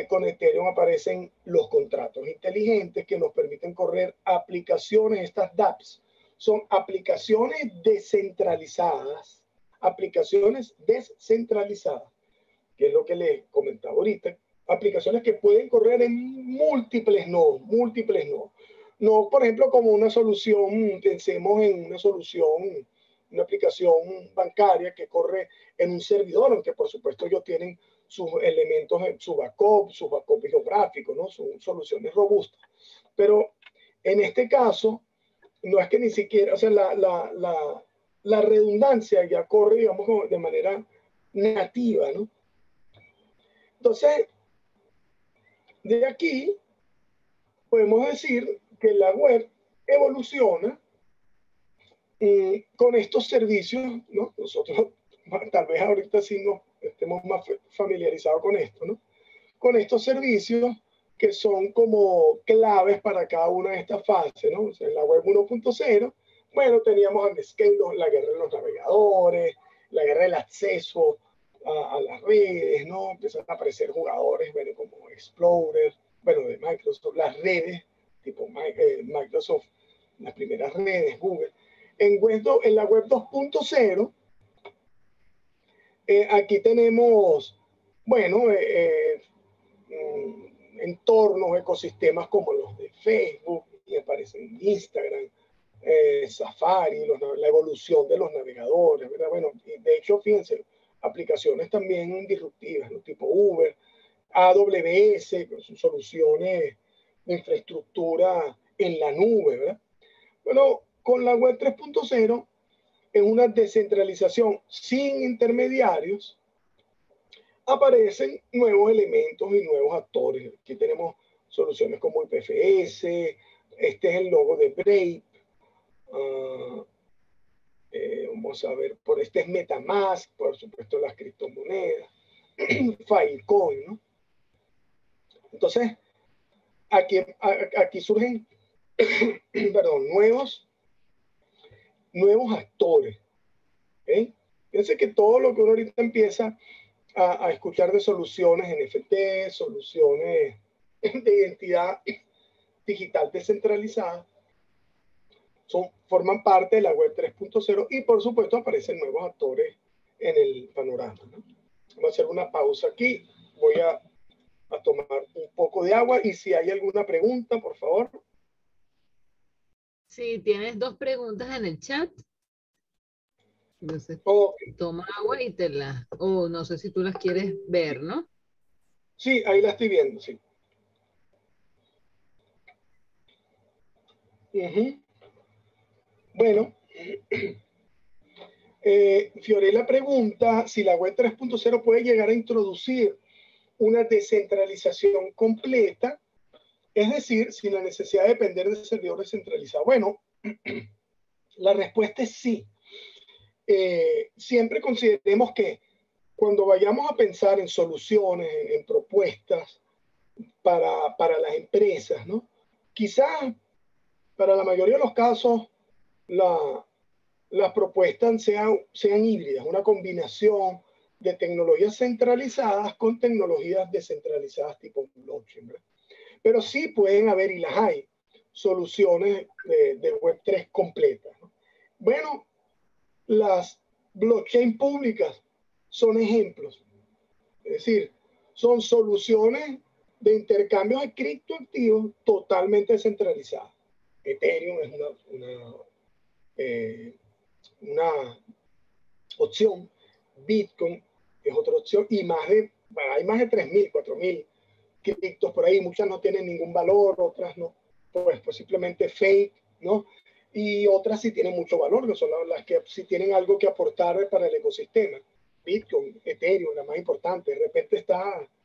Con Ethereum aparecen los contratos inteligentes que nos permiten correr aplicaciones. Estas dApps son aplicaciones descentralizadas, que es lo que les comentaba ahorita, aplicaciones que pueden correr en múltiples nodos. No, por ejemplo, como una solución, pensemos en una aplicación bancaria que corre en un servidor, aunque por supuesto ellos tienen sus elementos, sus backup geográficos, ¿no? Son soluciones robustas. Pero en este caso, no es que ni siquiera, o sea, la redundancia ya corre, digamos, de manera nativa, ¿no? Entonces, de aquí podemos decir que la web evoluciona con estos servicios, ¿no? Nosotros tal vez ahorita sí nos estemos más familiarizados con esto, ¿no? Con estos servicios que son como claves para cada una de estas fases, ¿no? O sea, en la web 1.0, bueno, teníamos la guerra de los navegadores, la guerra del acceso a las redes, ¿no? Empezaron a aparecer jugadores, bueno, como Explorer, bueno, de Microsoft, las redes, tipo Microsoft, las primeras redes, Google. En la web 2.0, aquí tenemos, bueno, entornos, ecosistemas como los de Facebook, y aparecen Instagram, Safari, la evolución de los navegadores, ¿verdad? Bueno, de hecho, fíjense, aplicaciones también disruptivas, ¿no? Tipo Uber, AWS, que son soluciones de infraestructura en la nube, ¿verdad? Bueno, con la web 3.0 en una descentralización sin intermediarios, aparecen nuevos elementos y nuevos actores. Aquí tenemos soluciones como IPFS, este es el logo de Brave. Vamos a ver, este es MetaMask, por supuesto las criptomonedas, Filecoin, ¿no? Entonces, aquí surgen perdón, nuevos actores. Fíjense que todo lo que uno ahorita empieza a escuchar de soluciones NFT, soluciones de identidad digital descentralizada, forman parte de la web 3.0 y por supuesto aparecen nuevos actores en el panorama, ¿no? Vamos a hacer una pausa aquí, voy a tomar un poco de agua y si hay alguna pregunta, por favor. Sí, tienes dos preguntas en el chat. Entonces, toma agua y te las... O no sé si tú las quieres ver, ¿no? Sí, ahí la estoy viendo, sí. Bueno, Fiorella pregunta si la web 3.0 puede llegar a introducir una descentralización completa, es decir, sin la necesidad de depender de servidores centralizados. Bueno, la respuesta es sí. Siempre consideremos que cuando vayamos a pensar en soluciones, en propuestas para las empresas, ¿no? Quizás para la mayoría de los casos las propuestas sean híbridas, una combinación de tecnologías centralizadas con tecnologías descentralizadas tipo blockchain, ¿verdad? Pero sí pueden haber, y las hay, soluciones de Web3 completas, ¿no? Bueno, las blockchain públicas son ejemplos. Es decir, son soluciones de intercambios de criptoactivos totalmente descentralizadas. Ethereum es una opción, Bitcoin es otra opción, y hay más de 3.000, 4.000 criptos por ahí, muchas no tienen ningún valor, otras no, pues simplemente fake, ¿no? Y otras sí tienen mucho valor, que son las que sí tienen algo que aportar para el ecosistema. Bitcoin, Ethereum, la más importante. De repente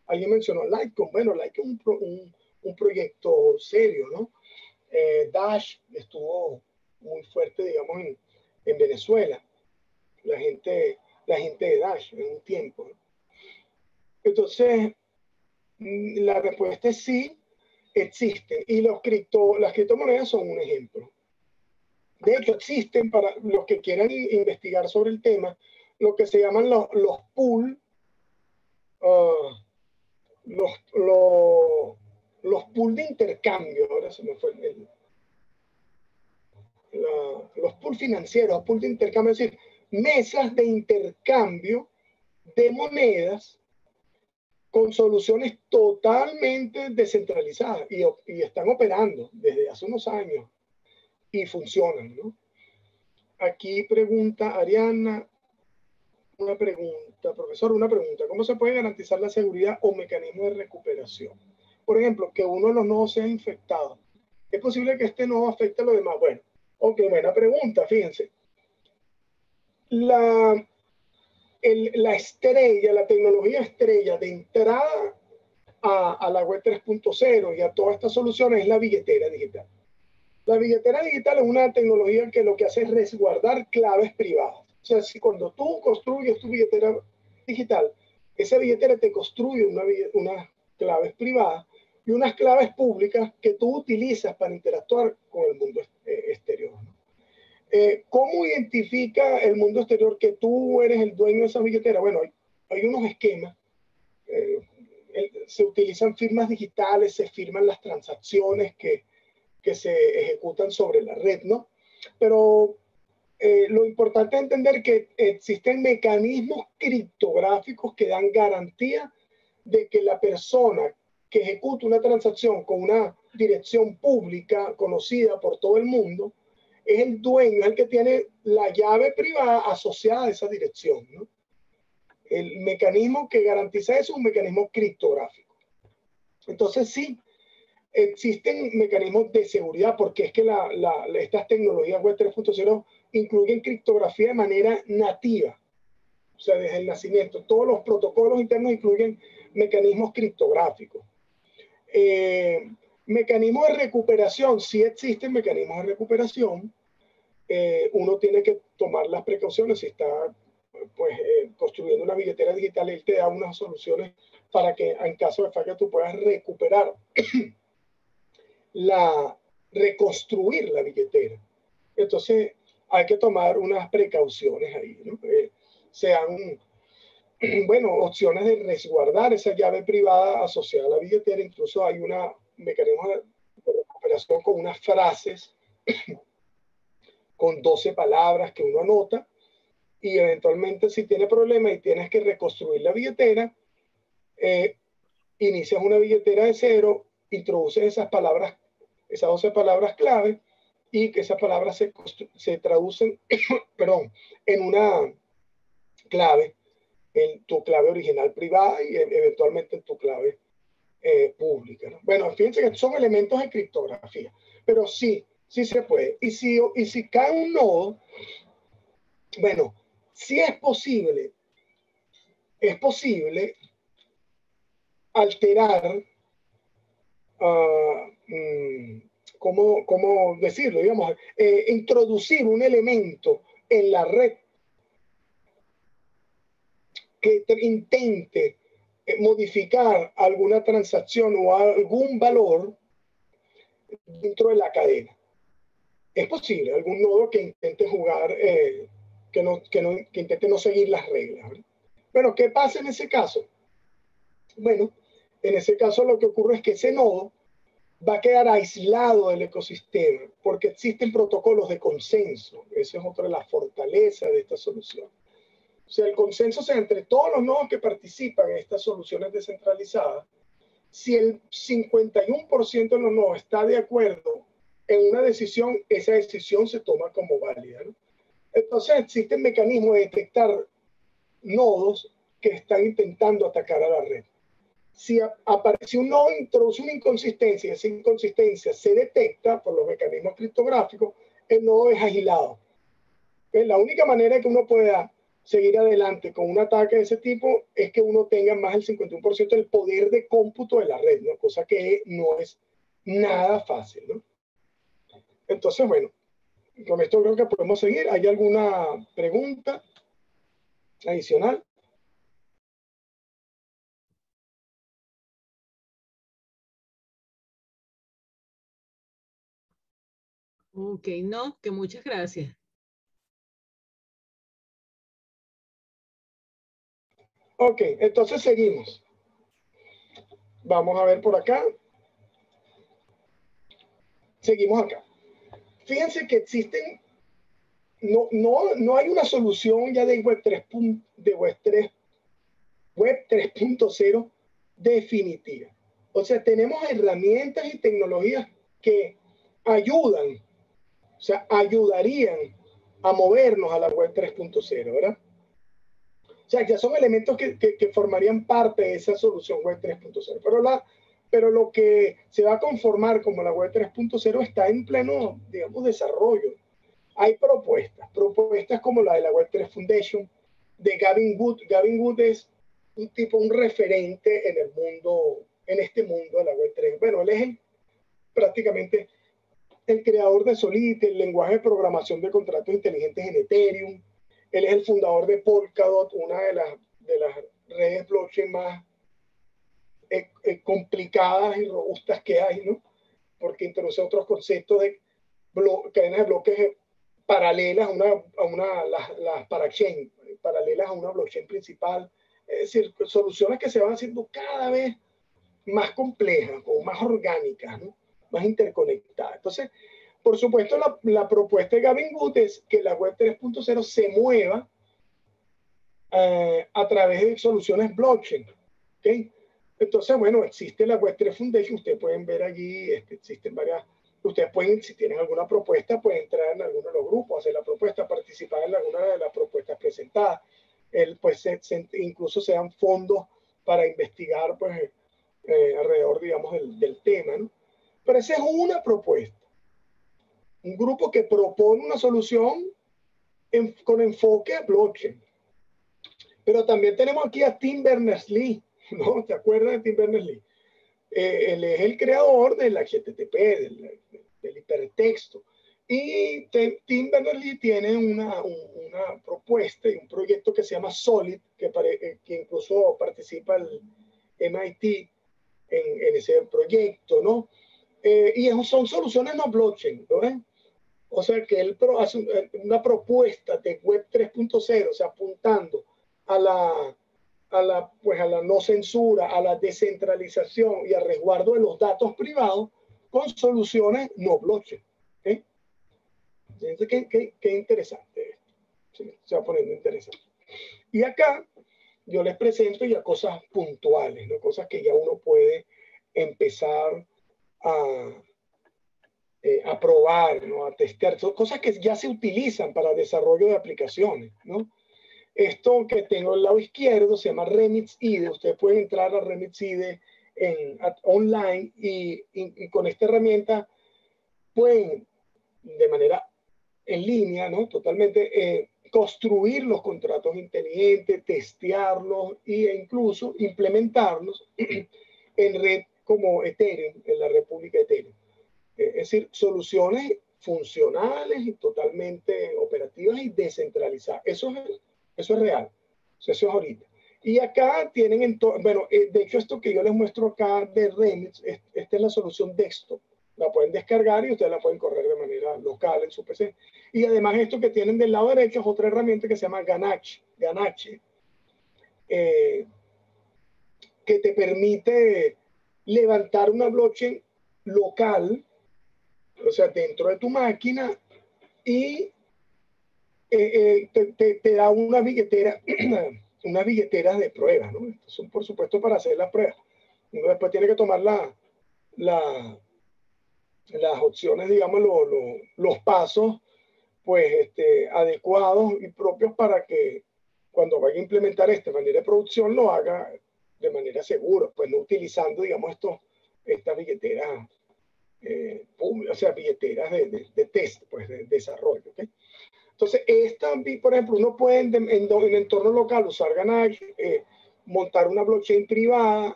alguien mencionó Litecoin. Bueno, Litecoin es un proyecto serio, ¿no? Dash estuvo muy fuerte, digamos, en Venezuela. La gente de Dash en un tiempo, ¿no? Entonces, la respuesta es sí, existen. Y las criptomonedas son un ejemplo. De hecho, existen, para los que quieran investigar sobre el tema, lo que se llaman los pool, los pool de intercambio. Ahora se me fue los pool financieros, pool de intercambio, es decir, mesas de intercambio de monedas con soluciones totalmente descentralizadas y están operando desde hace unos años y funcionan, ¿no? Aquí pregunta Ariana, una pregunta, profesor, una pregunta. ¿Cómo se puede garantizar la seguridad o mecanismo de recuperación? Por ejemplo, que uno de los nodos sea infectado. ¿Es posible que este nodo afecte a los demás? Bueno, ok, buena pregunta, fíjense. La estrella, la tecnología estrella de entrada a la web 3.0 y a todas estas soluciones es la billetera digital. La billetera digital es una tecnología que lo que hace es resguardar claves privadas. O sea, si cuando tú construyes tu billetera digital, esa billetera te construye unas claves privadas y unas claves públicas que tú utilizas para interactuar con el mundo exterior, ¿no? ¿Cómo identifica el mundo exterior que tú eres el dueño de esa billetera? Bueno, hay unos esquemas. Se utilizan firmas digitales, se firman las transacciones que se ejecutan sobre la red, ¿no? Pero lo importante es entender que existen mecanismos criptográficos que dan garantía de que la persona que ejecuta una transacción con una dirección pública conocida por todo el mundo es el dueño, es el que tiene la llave privada asociada a esa dirección, ¿no? El mecanismo que garantiza eso es un mecanismo criptográfico. Entonces sí, existen mecanismos de seguridad porque es que estas tecnologías web 3.0 incluyen criptografía de manera nativa, o sea, desde el nacimiento. Todos los protocolos internos incluyen mecanismos criptográficos. Mecanismos de recuperación, sí existen mecanismos de recuperación. Uno tiene que tomar las precauciones si está construyendo una billetera digital, él te da unas soluciones para que en caso de falla tú puedas recuperar reconstruir la billetera. Entonces hay que tomar unas precauciones ahí, ¿no? Sean, bueno, opciones de resguardar esa llave privada asociada a la billetera. Incluso hay un mecanismo de recuperación con unas frases con 12 palabras que uno anota, y eventualmente si tiene problemas y tienes que reconstruir la billetera, inicias una billetera de cero, introduces esas palabras, esas 12 palabras clave, y que esas palabras se traducen perdón, en una clave, en tu clave original privada y eventualmente en tu clave pública, ¿no? Bueno, fíjense que son elementos de criptografía, pero sí se puede. Y si cae un nodo, bueno, sí es posible alterar, ¿cómo decirlo? Digamos, introducir un elemento en la red que intente modificar alguna transacción o algún valor dentro de la cadena. Es posible, algún nodo que intente jugar, que intente no seguir las reglas, ¿verdad? Bueno, ¿qué pasa en ese caso? Bueno, en ese caso lo que ocurre es que ese nodo va a quedar aislado del ecosistema porque existen protocolos de consenso. Esa es otra de las fortalezas de esta solución. O sea, el consenso es entre todos los nodos que participan en estas soluciones descentralizadas. Si el 51% de los nodos está de acuerdo en una decisión, esa decisión se toma como válida, ¿no? Entonces existen mecanismos de detectar nodos que están intentando atacar a la red. Si un nodo introduce una inconsistencia y esa inconsistencia se detecta por los mecanismos criptográficos, el nodo es aislado. La única manera que uno pueda seguir adelante con un ataque de ese tipo es que uno tenga más del 51% del poder de cómputo de la red, ¿no? Cosa que no es nada fácil, ¿no? Entonces, bueno, con esto creo que podemos seguir. ¿Hay alguna pregunta adicional? Ok, no, que muchas gracias. Ok, entonces seguimos. Vamos a ver por acá. Seguimos acá. Fíjense que existen, no hay una solución ya de Web 3.0 definitiva. O sea, tenemos herramientas y tecnologías que ayudan, o sea, ayudarían a movernos a la Web 3.0, ¿verdad? O sea, ya son elementos que formarían parte de esa solución Web 3.0. Pero lo que se va a conformar como la Web 3.0 está en pleno, digamos, desarrollo. Hay propuestas como la de la Web 3 Foundation, de Gavin Wood. Gavin Wood es un referente en el mundo, en este mundo de la Web 3. Bueno, él es prácticamente el creador de Solidity, el lenguaje de programación de contratos inteligentes en Ethereum. Él es el fundador de Polkadot, una de las redes blockchain más complicadas y robustas que hay, ¿no? Porque introduce otros conceptos de cadenas de bloques paralelas las parachain, paralelas a una blockchain principal. Es decir, soluciones que se van haciendo cada vez más complejas o más orgánicas, ¿no? Más interconectadas. Entonces, por supuesto, la propuesta de Gavin Wood es que la Web 3.0 se mueva a través de soluciones blockchain. ¿Okay? Entonces, bueno, existe la Web 3 Foundation, ustedes pueden ver allí, existen varias, ustedes pueden, si tienen alguna propuesta, pueden entrar en alguno de los grupos, hacer la propuesta, participar en alguna de las propuestas presentadas. Pues incluso se dan fondos para investigar, pues, alrededor, digamos, del tema, ¿no? Pero esa es una propuesta. Un grupo que propone una solución con enfoque a blockchain. Pero también tenemos aquí a Tim Berners-Lee, ¿no? ¿Te acuerdas de Tim Berners-Lee? Él es el creador del HTTP, del hipertexto. Y Tim Berners-Lee tiene una propuesta y un proyecto que se llama Solid, que incluso participa el MIT en ese proyecto, ¿no? son soluciones no blockchain, ¿lo ven? O sea que él hace una propuesta de Web 3.0, o sea, apuntando a la no censura, a la descentralización y al resguardo de los datos privados con soluciones no blockchain. ¿Okay? Qué interesante esto. Se va poniendo interesante. Y acá yo les presento ya cosas puntuales, ¿no? Cosas que ya uno puede empezar a probar, ¿no? A testear. Son cosas que ya se utilizan para desarrollo de aplicaciones, ¿no? Esto que tengo al lado izquierdo se llama Remix IDE. Ustedes pueden entrar a Remix IDE online y con esta herramienta pueden, de manera en línea, ¿no? Totalmente, construir los contratos inteligentes, testearlos e incluso implementarlos en red como Ethereum, en la red pública Ethereum. Es decir, soluciones funcionales y totalmente operativas y descentralizadas. Eso es real. Eso es ahorita. Y acá tienen, bueno, de hecho esto que yo les muestro acá de Remix, esta es la solución desktop. La pueden descargar y ustedes la pueden correr de manera local en su PC. Y además esto que tienen del lado derecho es otra herramienta que se llama Ganache, que te permite levantar una blockchain local, o sea, dentro de tu máquina, y te da una billetera, unas billeteras de pruebas, ¿no? Son, por supuesto, para hacer las pruebas. Uno después tiene que tomar las opciones, digamos, los pasos, pues, adecuados y propios para que cuando vaya a implementar de manera de producción lo haga de manera segura, pues no utilizando, digamos, estas billeteras, o sea, billeteras de test, pues, de desarrollo, ¿okay? Entonces, por ejemplo, uno puede en entorno local usar Ganache, montar una blockchain privada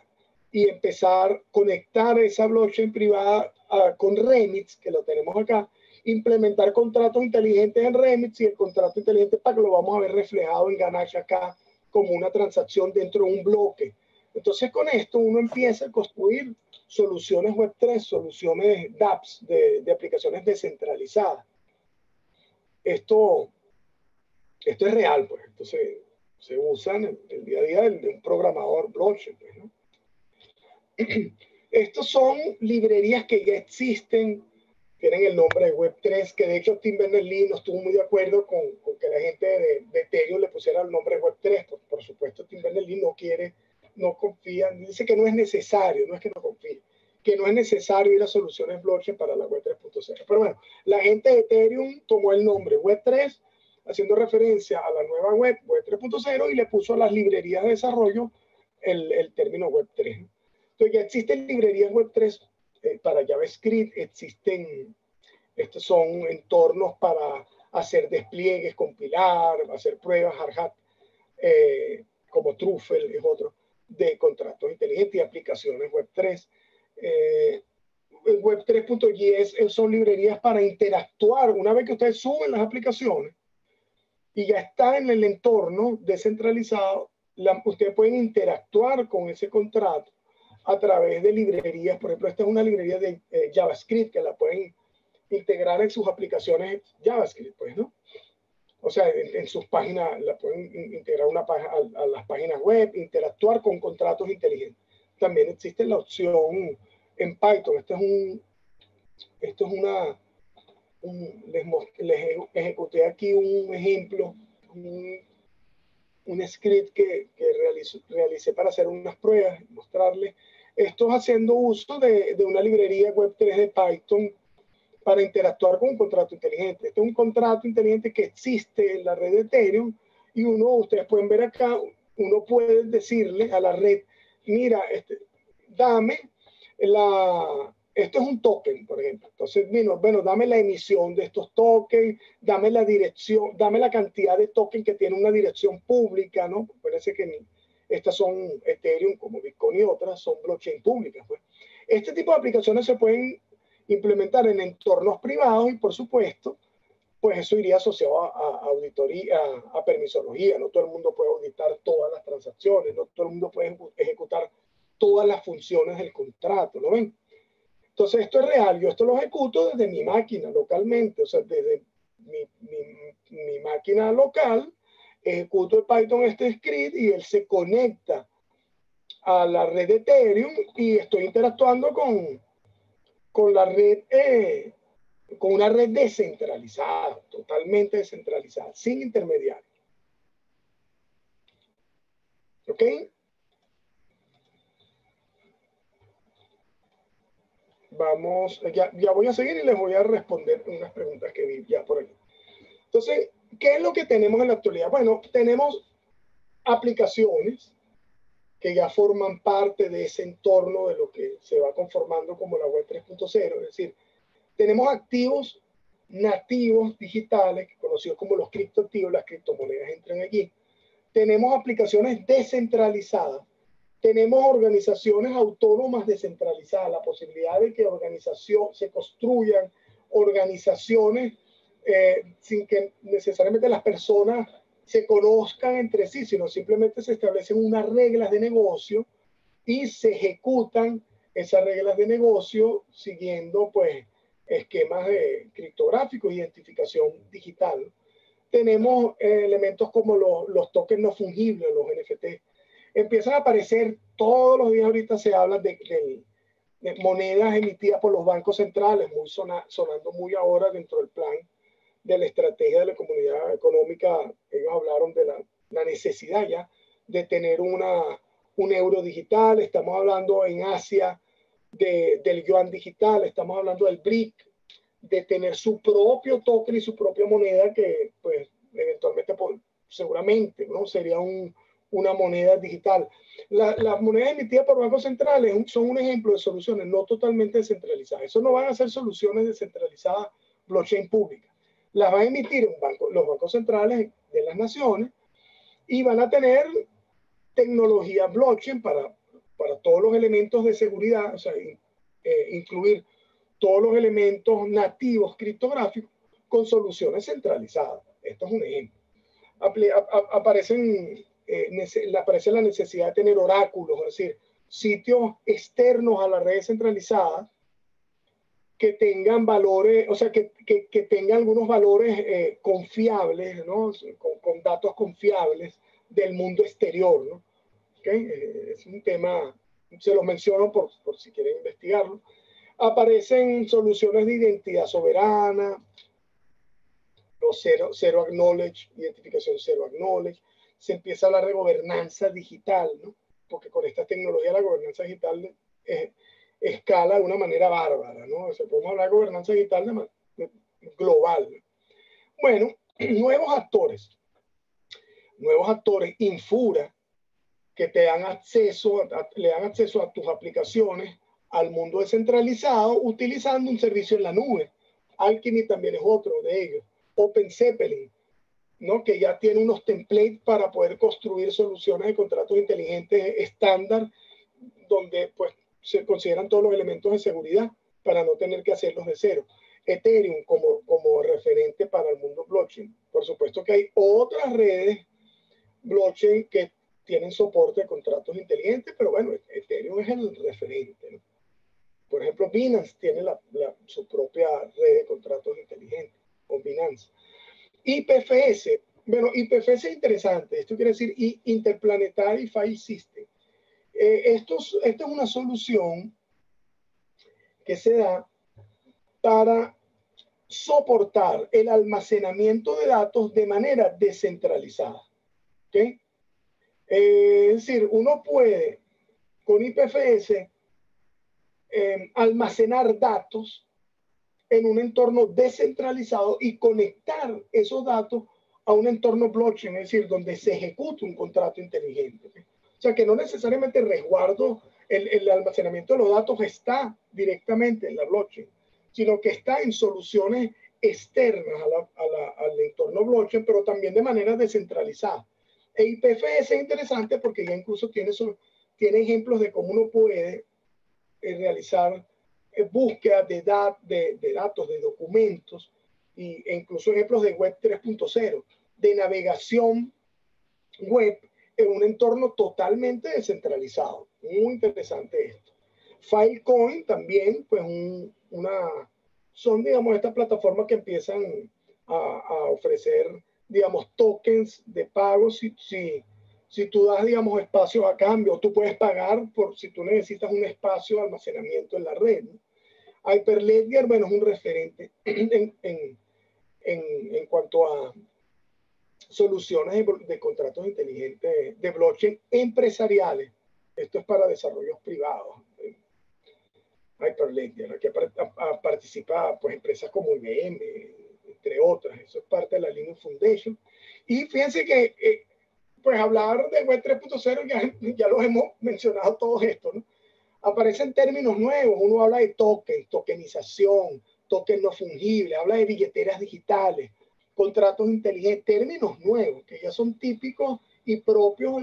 y empezar a conectar esa blockchain privada con Remix, que lo tenemos acá, implementar contratos inteligentes en Remix y el contrato inteligente para que lo vamos a ver reflejado en Ganache acá como una transacción dentro de un bloque. Entonces, con esto uno empieza a construir soluciones Web3, soluciones dApps, de aplicaciones descentralizadas. Esto es real, pues. Entonces, se usa en el día a día de un programador blockchain, pues, ¿no? Estos son librerías que ya existen, tienen el nombre de Web3, que de hecho Tim Berners-Lee no estuvo muy de acuerdo con que la gente de Ethereum le pusiera el nombre Web3. Por supuesto, Tim Berners-Lee no confía, dice que no es necesario, no es que no confíe, que no es necesario ir a soluciones blockchain para la Web 3.0. Pero bueno, la gente de Ethereum tomó el nombre Web3, haciendo referencia a la nueva Web 3.0, y le puso a las librerías de desarrollo el término Web3. Entonces ya existen librerías Web3 para JavaScript, estos son entornos para hacer despliegues, compilar, hacer pruebas, hard-hat, como Truffle es otro, de contratos inteligentes y aplicaciones Web3. Web 3.js son librerías para interactuar. Una vez que ustedes suben las aplicaciones y ya está en el entorno descentralizado, ustedes pueden interactuar con ese contrato a través de librerías. Por ejemplo, esta es una librería de JavaScript que la pueden integrar en sus aplicaciones JavaScript, pues, ¿no? O sea, en sus páginas, la pueden integrar a las páginas web, interactuar con contratos inteligentes. También existe la opción en Python. Les ejecuté aquí un ejemplo, un script que realicé para hacer unas pruebas, mostrarles. Esto es haciendo uso de una librería Web3 de Python para interactuar con un contrato inteligente. Este es un contrato inteligente que existe en la red de Ethereum y ustedes pueden ver acá, uno puede decirle a la red, mira, dame esto es un token, por ejemplo. Entonces, bueno, dame la emisión de estos tokens, dame la dirección, dame la cantidad de tokens que tiene una dirección pública, ¿no? Parece que estas son Ethereum, como Bitcoin y otras, son blockchain públicas, pues. Este tipo de aplicaciones se pueden implementar en entornos privados y, por supuesto, pues eso iría asociado a auditoría, a permisología. No todo el mundo puede auditar todas las transacciones, no todo el mundo puede ejecutar todas las funciones del contrato, ¿no ven? Entonces esto es real, yo esto lo ejecuto desde mi máquina localmente, o sea, desde mi máquina local, ejecuto el Python este script y él se conecta a la red de Ethereum y estoy interactuando con la red, con una red descentralizada, totalmente descentralizada, sin intermediarios. ¿Ok? Vamos, ya voy a seguir y les voy a responder unas preguntas que vi ya por aquí. Entonces, ¿qué es lo que tenemos en la actualidad? Bueno, tenemos aplicaciones que ya forman parte de ese entorno de lo que se va conformando como la web 3.0, es decir, tenemos activos nativos digitales, conocidos como los criptoactivos, las criptomonedas entran allí. Tenemos aplicaciones descentralizadas, tenemos organizaciones autónomas descentralizadas, la posibilidad de que se construyan organizaciones sin que necesariamente las personas se conozcan entre sí, sino simplemente se establecen unas reglas de negocio y se ejecutan esas reglas de negocio siguiendo pues esquemas de criptográficos, identificación digital. Tenemos elementos como los tokens no fungibles, los NFT. Empiezan a aparecer todos los días, ahorita se habla de monedas emitidas por los bancos centrales, sonando muy ahora dentro del plan de la estrategia de la comunidad económica. Ellos hablaron de la necesidad ya de tener un euro digital. Estamos hablando en Asia del yuan digital, estamos hablando del BRIC, de tener su propio token y su propia moneda que pues eventualmente seguramente no sería una moneda digital. Las monedas emitidas por bancos centrales son un ejemplo de soluciones no totalmente descentralizadas. Eso no van a ser soluciones descentralizadas blockchain públicas. Las van a emitir los bancos centrales de las naciones y van a tener tecnología blockchain para todos los elementos de seguridad, o sea, incluir todos los elementos nativos criptográficos con soluciones centralizadas. Esto es un ejemplo. Aparece la necesidad de tener oráculos, es decir, sitios externos a la red centralizada que tengan valores, o sea, que tengan algunos valores confiables, ¿no? Con datos confiables del mundo exterior, ¿no? ¿Okay? Es un tema, se los menciono por si quieren investigarlo. Aparecen soluciones de identidad soberana, los zero acknowledge, identificación zero acknowledge. Se empieza a hablar de gobernanza digital, ¿no? Porque con esta tecnología la gobernanza digital escala de una manera bárbara, ¿no? O sea, podemos hablar de gobernanza digital global. Bueno, nuevos actores, Infura, que te dan le dan acceso a tus aplicaciones al mundo descentralizado utilizando un servicio en la nube. Alchemy también es otro de ellos. Open Zeppelin, ¿no? Que ya tiene unos templates para poder construir soluciones de contratos inteligentes estándar, donde pues se consideran todos los elementos de seguridad para no tener que hacerlos de cero. Ethereum como referente para el mundo blockchain. Por supuesto que hay otras redes blockchain que tienen soporte de contratos inteligentes, pero bueno, Ethereum es el referente, ¿no? Por ejemplo, Binance tiene su propia red de contratos inteligentes, o Binance. IPFS, bueno, IPFS es interesante, esto quiere decir Interplanetary File System. Esto es una solución que se da para soportar el almacenamiento de datos de manera descentralizada. ¿Okay? Es decir, uno puede con IPFS almacenar datos en un entorno descentralizado y conectar esos datos a un entorno blockchain, es decir, donde se ejecute un contrato inteligente. ¿Okay? O sea, que no necesariamente el resguardo, el almacenamiento de los datos está directamente en la blockchain, sino que está en soluciones externas al entorno blockchain, pero también de manera descentralizada. E IPFS es interesante porque ya incluso tiene ejemplos de cómo uno puede realizar búsqueda de datos, de documentos, e incluso ejemplos de web 3.0, de navegación web en un entorno totalmente descentralizado. Muy interesante esto. Filecoin también, pues son, digamos, estas plataformas que empiezan a ofrecer, digamos, tokens de pago si tú das, digamos, espacios a cambio, tú puedes pagar por si tú necesitas un espacio de almacenamiento en la red, ¿no? Hyperledger, bueno, es un referente en cuanto a soluciones de contratos inteligentes de blockchain empresariales. Esto es para desarrollos privados. Hyperledger, aquí participa pues empresas como IBM, entre otras. Eso es parte de la Linux Foundation. Y fíjense que pues hablar de Web 3.0 ya los hemos mencionado todos esto, ¿no? Aparecen términos nuevos. Uno habla de tokens, tokenización, token no fungible, habla de billeteras digitales, contratos inteligentes, términos nuevos que ya son típicos y propios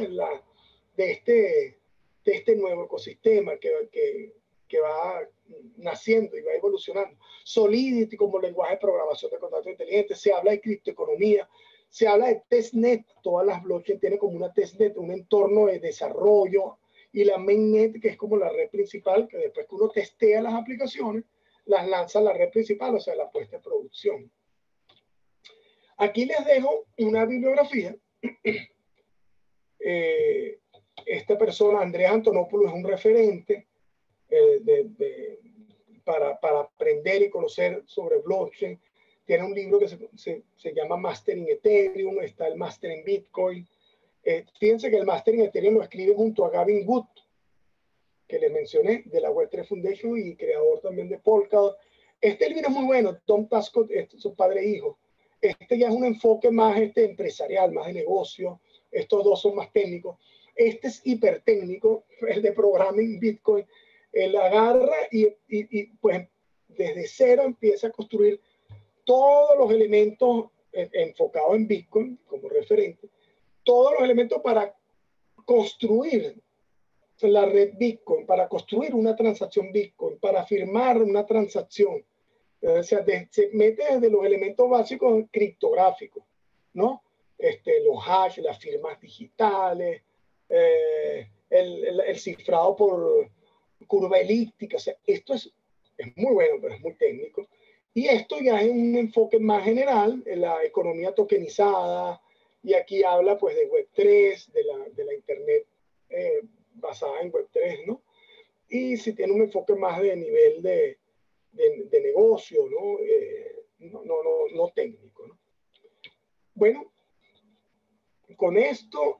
de este nuevo ecosistema que va naciendo y va evolucionando. Solidity como lenguaje de programación de contratos inteligentes, se habla de criptoeconomía, se habla de testnet, todas las blockchain tienen como una testnet, un entorno de desarrollo, y la mainnet, que es como la red principal, que después que uno testea las aplicaciones, las lanza a la red principal, o sea, la puesta en producción. Aquí les dejo una bibliografía. Esta persona, Andrea Antonopoulos, es un referente para aprender y conocer sobre blockchain. Tiene un libro que se llama Mastering Ethereum, está el Mastering Bitcoin. Fíjense que el Mastering Ethereum lo escribe junto a Gavin Wood, que les mencioné, de la Web3 Foundation y creador también de Polkadot. Este libro es muy bueno, Tom Tascott, su padre e hijo. Este ya es un enfoque más empresarial, más de negocio. Estos dos son más técnicos. Este es hipertécnico, el de Programming Bitcoin. Él agarra y pues desde cero empieza a construir todos los elementos enfocados en Bitcoin como referente, todos los elementos para construir la red Bitcoin, para construir una transacción Bitcoin, para firmar una transacción. O sea, se mete desde los elementos básicos criptográficos, ¿no? Los hash, las firmas digitales, el cifrado por curva elíptica. O sea, esto es muy bueno, pero es muy técnico. Y esto ya es un enfoque más general en la economía tokenizada, y aquí habla pues de Web3, de la Internet basada en Web3, ¿no? Y si tiene un enfoque más de nivel de negocio, ¿no? No técnico, ¿no? Bueno, con esto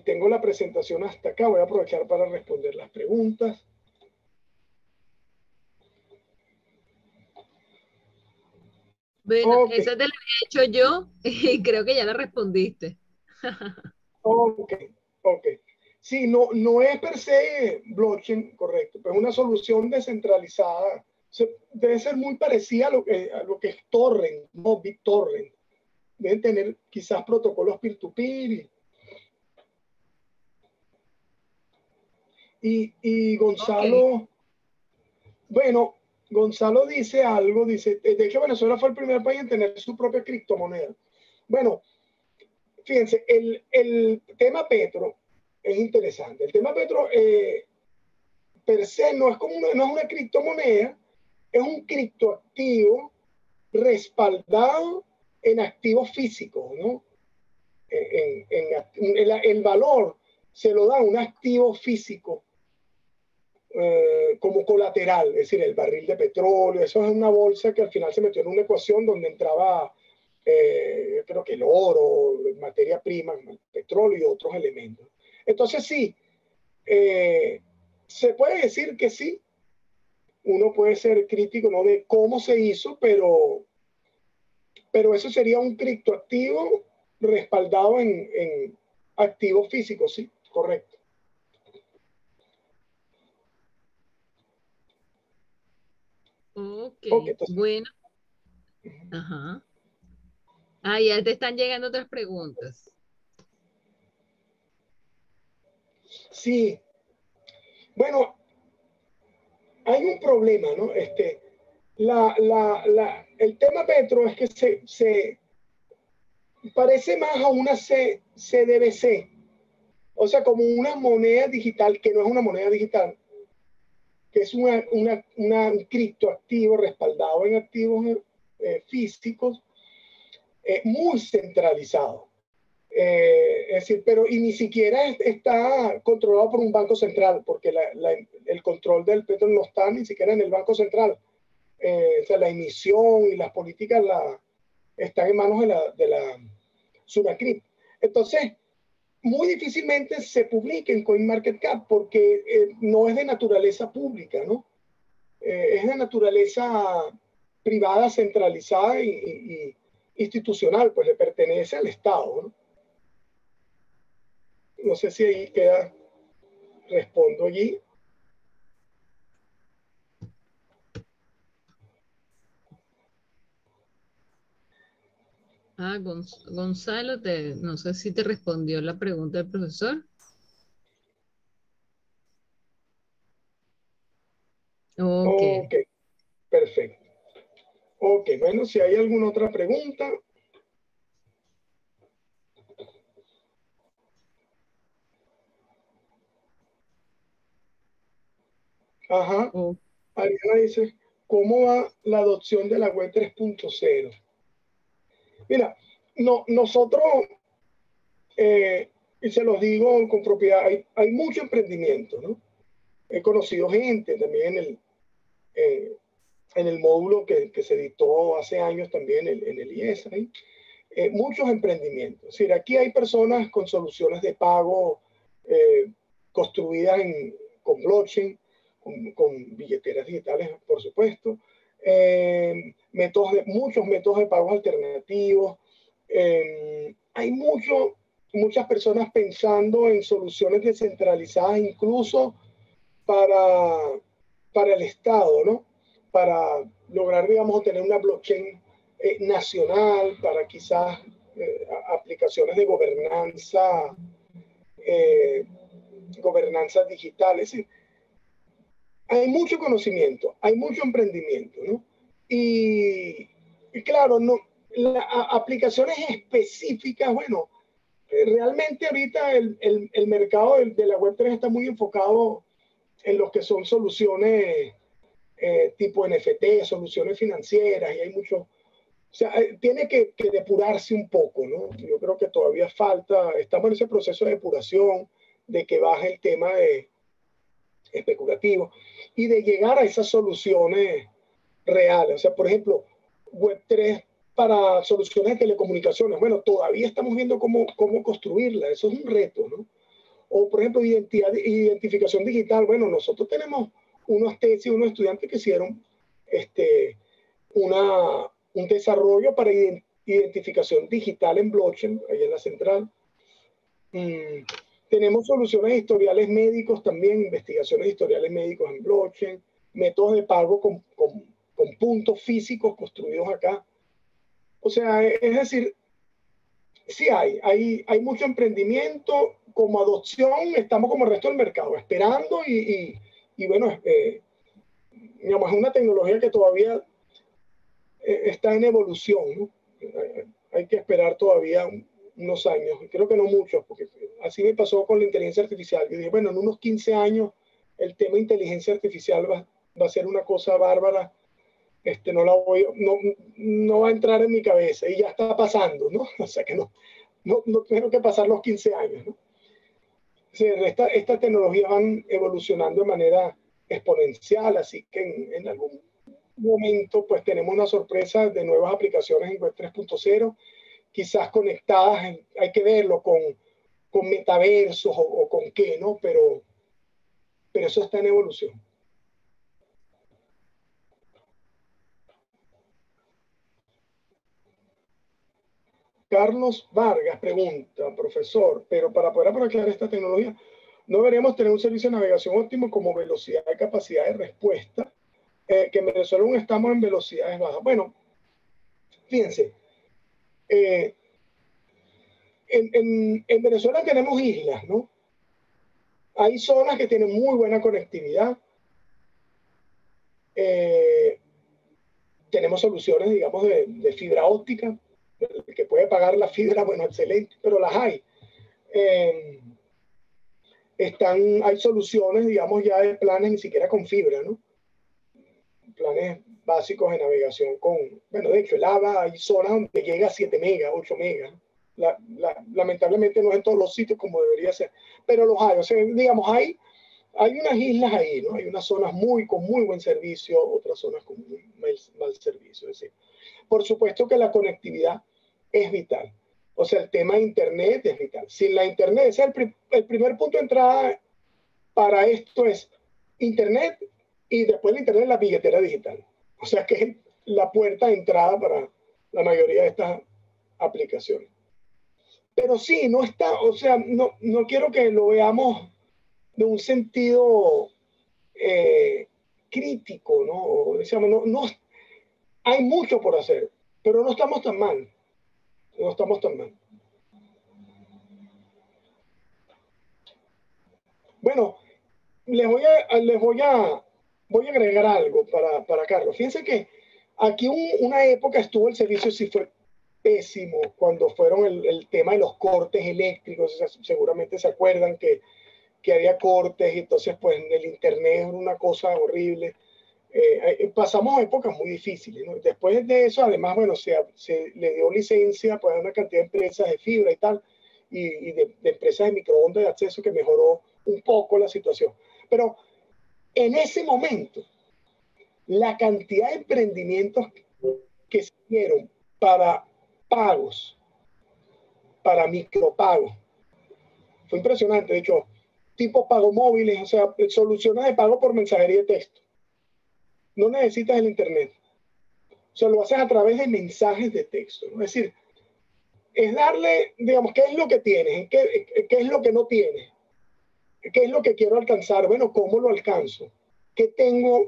tengo la presentación hasta acá. Voy a aprovechar para responder las preguntas. Bueno, okay. Esa te la había hecho yo y creo que ya la respondiste. Ok. Sí, no es per se blockchain, correcto, pero es una solución descentralizada. Debe ser muy parecida a lo que es Torrent, no BitTorrent. Deben tener quizás protocolos peer-to-peer. Y Gonzalo, okay. Bueno, Gonzalo dice algo, dice, de hecho Venezuela fue el primer país en tener su propia criptomoneda. Bueno, fíjense, el tema Petro es interesante. El tema Petro per se no es una criptomoneda, es un criptoactivo respaldado en activos físicos, ¿no? El valor se lo da un activo físico como colateral, es decir, el barril de petróleo. Eso es una bolsa que al final se metió en una ecuación donde entraba, creo que el oro, materia prima, el petróleo y otros elementos. Entonces sí, se puede decir que sí, uno puede ser crítico, ¿no?, de cómo se hizo, pero eso sería un criptoactivo respaldado en activos físicos, sí, correcto. Ok, entonces, bueno. Ajá. Ah, ya te están llegando otras preguntas. Sí. Bueno, hay un problema, ¿no? El tema Petro es que se parece más a una CDBC, o sea, como una moneda digital que no es una moneda digital, que es un criptoactivo respaldado en activos físicos, muy centralizado. Es decir, pero y ni siquiera está controlado por un banco central, porque el control del petróleo no está ni siquiera en el banco central. O sea, la emisión y las políticas están en manos de la Sunacrip. Entonces, muy difícilmente se publica en CoinMarketCap porque no es de naturaleza pública, ¿no? Es de naturaleza privada, centralizada y institucional, pues le pertenece al Estado, ¿no? No sé si ahí queda, respondo allí. Ah, Gonzalo, no sé si te respondió la pregunta del profesor. Ok. Ok, perfecto. Ok, bueno, si hay alguna otra pregunta. Ajá. Oh, Ariana dice, ¿cómo va la adopción de la web 3.0? Mira, no, nosotros, y se los digo con propiedad, hay mucho emprendimiento, ¿no? He conocido gente también en el módulo que se dictó hace años también en el IES, muchos emprendimientos. Es decir, aquí hay personas con soluciones de pago construidas con blockchain, con billeteras digitales, por supuesto, muchos métodos de pagos alternativos. Hay muchas personas pensando en soluciones descentralizadas, incluso para, para el Estado, ¿no? Para lograr, digamos, tener una blockchain nacional, para quizás aplicaciones de gobernanza digital. Es decir, hay mucho conocimiento, hay mucho emprendimiento, ¿no? Y claro, no, aplicaciones específicas, bueno, realmente ahorita el mercado de la Web3 está muy enfocado en los que son soluciones tipo NFT, soluciones financieras, y hay mucho, o sea, tiene que depurarse un poco, ¿no? Yo creo que todavía falta, estamos en ese proceso de depuración, de que baje el tema de especulativo y de llegar a esas soluciones reales. O sea, por ejemplo, Web3 para soluciones de telecomunicaciones. Bueno, todavía estamos viendo cómo construirla, eso es un reto, ¿no? O, por ejemplo, identificación digital. Bueno, nosotros tenemos unos tesis, unos estudiantes que hicieron un desarrollo para identificación digital en blockchain, ahí en la central. Tenemos soluciones de historiales médicos también, investigaciones de historiales médicos en blockchain, métodos de pago con puntos físicos construidos acá. O sea, es decir, sí hay mucho emprendimiento, como adopción, estamos como el resto del mercado, esperando y bueno, digamos, es una tecnología que todavía está en evolución, ¿no? Hay que esperar todavía unos años, creo que no muchos, porque así me pasó con la inteligencia artificial. Yo dije, bueno, en unos 15 años el tema de inteligencia artificial va a ser una cosa bárbara, no va a entrar en mi cabeza y ya está pasando, ¿no? O sea que no tengo que pasar los 15 años, ¿no? Sí, estas tecnologías van evolucionando de manera exponencial, así que en algún momento pues tenemos una sorpresa de nuevas aplicaciones en Web 3.0, quizás conectadas, hay que verlo con metaversos o con qué, ¿no? Pero eso está en evolución. Carlos Vargas pregunta, profesor, pero para poder aprovechar esta tecnología, ¿no deberíamos tener un servicio de navegación óptimo como velocidad y capacidad de respuesta? Que en Venezuela aún estamos en velocidades bajas. Bueno, fíjense, en Venezuela tenemos islas, ¿no? Hay zonas que tienen muy buena conectividad. Tenemos soluciones, digamos, de fibra óptica. El que puede pagar la fibra, bueno, excelente, pero las hay. hay soluciones, digamos, ya de planes ni siquiera con fibra, ¿no? Planes básicos de navegación bueno, de hecho, el AVA hay zonas donde llega a 7 megas, 8 megas. Lamentablemente no es en todos los sitios como debería ser, pero los hay. O sea, digamos, hay unas islas ahí, ¿no? Hay unas zonas con muy buen servicio, otras zonas con muy mal servicio. Es decir, por supuesto que la conectividad es vital. O sea, el tema de Internet es vital. Sin la Internet, ese es el primer punto de entrada para esto es Internet, y después de Internet la billetera digital. O sea, que es la puerta de entrada para la mayoría de estas aplicaciones. Pero sí, no está, o sea, no quiero que lo veamos de un sentido crítico, ¿no? Decíamos, hay mucho por hacer, pero no estamos tan mal. No estamos tan mal. Bueno, voy a agregar algo para Carlos. Fíjense que aquí una época estuvo el servicio, sí fue pésimo, cuando fueron el tema de los cortes eléctricos. O sea, seguramente se acuerdan que había cortes y entonces pues el internet era una cosa horrible. Pasamos épocas muy difíciles, ¿no? Después de eso, además, bueno, se le dio licencia pues, a una cantidad de empresas de fibra y tal, y de empresas de microondas de acceso que mejoró un poco la situación. Pero en ese momento, la cantidad de emprendimientos que se dieron para pagos, para micropagos, fue impresionante. De hecho, tipo pago móviles, o sea, soluciones de pago por mensajería de texto. No necesitas el internet. O sea, lo haces a través de mensajes de texto, ¿no? Es decir, es darle, digamos, ¿qué es lo que tienes? ¿Qué es lo que no tienes? ¿Qué es lo que quiero alcanzar? Bueno, ¿cómo lo alcanzo? ¿Qué tengo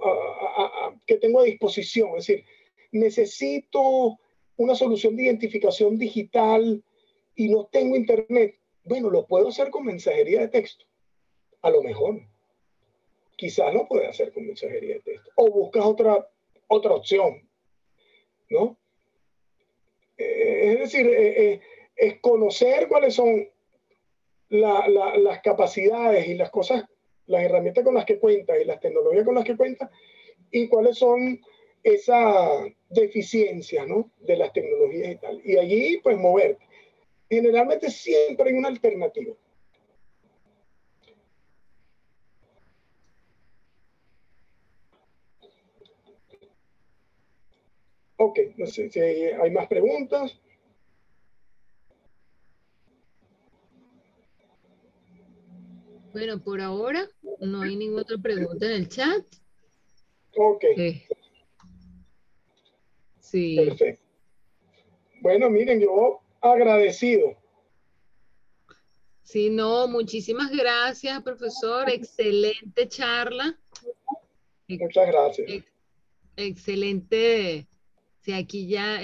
a disposición? Es decir, necesito una solución de identificación digital y no tengo internet. Bueno, lo puedo hacer con mensajería de texto. A lo mejor. Quizás lo puedes hacer con mensajería de texto. O buscas otra opción, ¿no? Es decir, es conocer cuáles son las capacidades y las cosas, las herramientas con las que cuenta y las tecnologías con las que cuenta, y cuáles son esas deficiencias, ¿no? De las tecnologías y tal. Y allí, pues, moverte. Generalmente siempre hay una alternativa. Ok, no sé si hay más preguntas. Bueno, por ahora no hay ninguna otra pregunta en el chat. Ok, Sí. perfecto. Bueno, miren, yo agradecido. Sí, no, muchísimas gracias, profesor. Excelente charla. Ex- Muchas gracias. ex- Excelente. Sí, aquí ya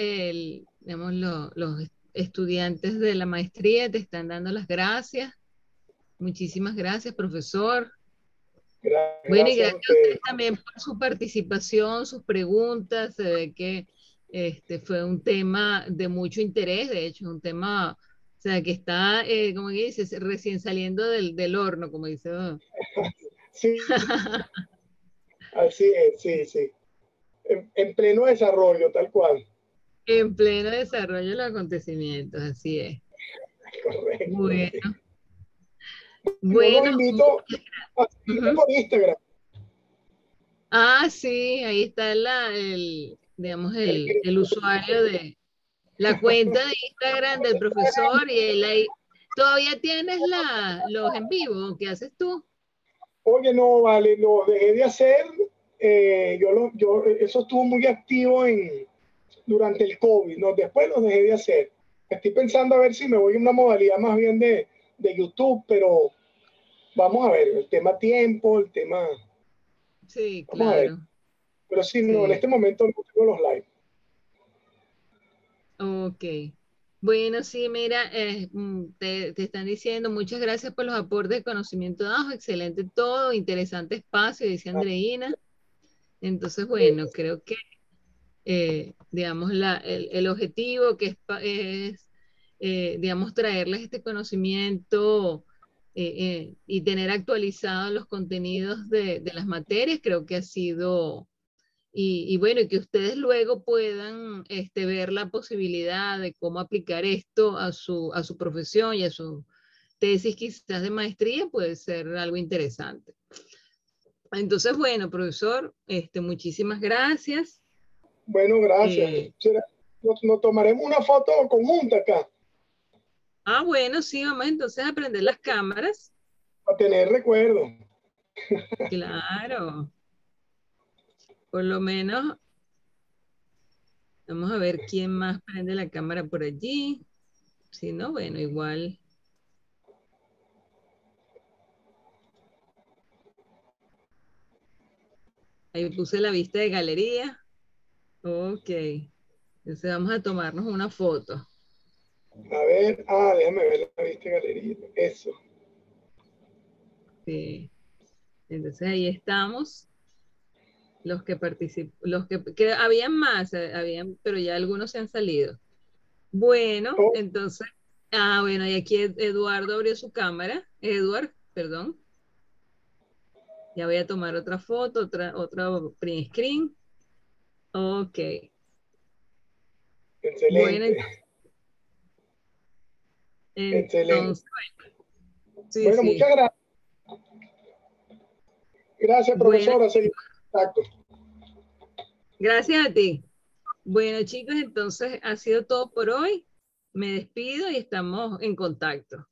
digamos, los estudiantes de la maestría te están dando las gracias. Muchísimas gracias, profesor. Bueno, y Gracias a gracias a ustedes. ustedes también por su participación, sus preguntas. Se ve que fue un tema de mucho interés, de hecho, un tema, o sea, que está, como que dices, recién saliendo del horno, como dice. Sí, así es, sí, sí. En pleno desarrollo, tal cual. En pleno desarrollo de los acontecimientos, así es. Correcto, sí. Bueno, Yo los bueno. invito a seguirme Ujú. por Instagram. Ah, sí, ahí está digamos, El, el usuario de la cuenta de Instagram del profesor y él ahí. ¿Todavía tienes los en vivo que haces tú? Oye, no, vale, lo dejé de hacer. Eso estuvo muy activo durante el COVID, ¿no? Después lo dejé de hacer. Estoy pensando a ver si me voy a una modalidad más bien de YouTube, pero vamos a ver, el tema tiempo, el tema, Sí, vamos a ver. claro. Pero sí, no, en Sí, este momento no tengo los live. ok. Bueno, sí, mira, te están diciendo muchas gracias por los aportes de conocimiento dados, excelente todo, interesante espacio, dice Andreina. Entonces, bueno, creo que digamos, el objetivo que es, digamos, traerles este conocimiento y tener actualizados los contenidos de las materias, creo que ha sido, y bueno, y que ustedes luego puedan ver la posibilidad de cómo aplicar esto a su profesión y a su tesis quizás de maestría, puede ser algo interesante. Entonces, bueno, profesor, muchísimas gracias. Bueno, gracias. Eh, Nos tomaremos una foto conjunta acá bueno, sí, vamos entonces a prender las cámaras. para tener recuerdos. Claro, por lo menos, vamos a ver quién más prende la cámara por allí. Si no, bueno, igual. Ahí puse la vista de galería. Ok. Entonces vamos a tomarnos una foto. A ver, déjame ver la vista de galería. Eso. Sí. Entonces ahí estamos. Los que participan, que habían más, habían, pero ya algunos se han salido. Bueno, Oh, entonces, bueno, y aquí Eduardo abrió su cámara. Edward, perdón. Ya voy a tomar otra foto, otra print screen. Ok. Bueno, excelente, excelente. entonces, sí, Bueno, muchas sí. gracias. Gracias, Bueno, profesora. Seguimos en contacto. gracias a ti. Bueno, chicos, entonces ha sido todo por hoy. Me despido y estamos en contacto.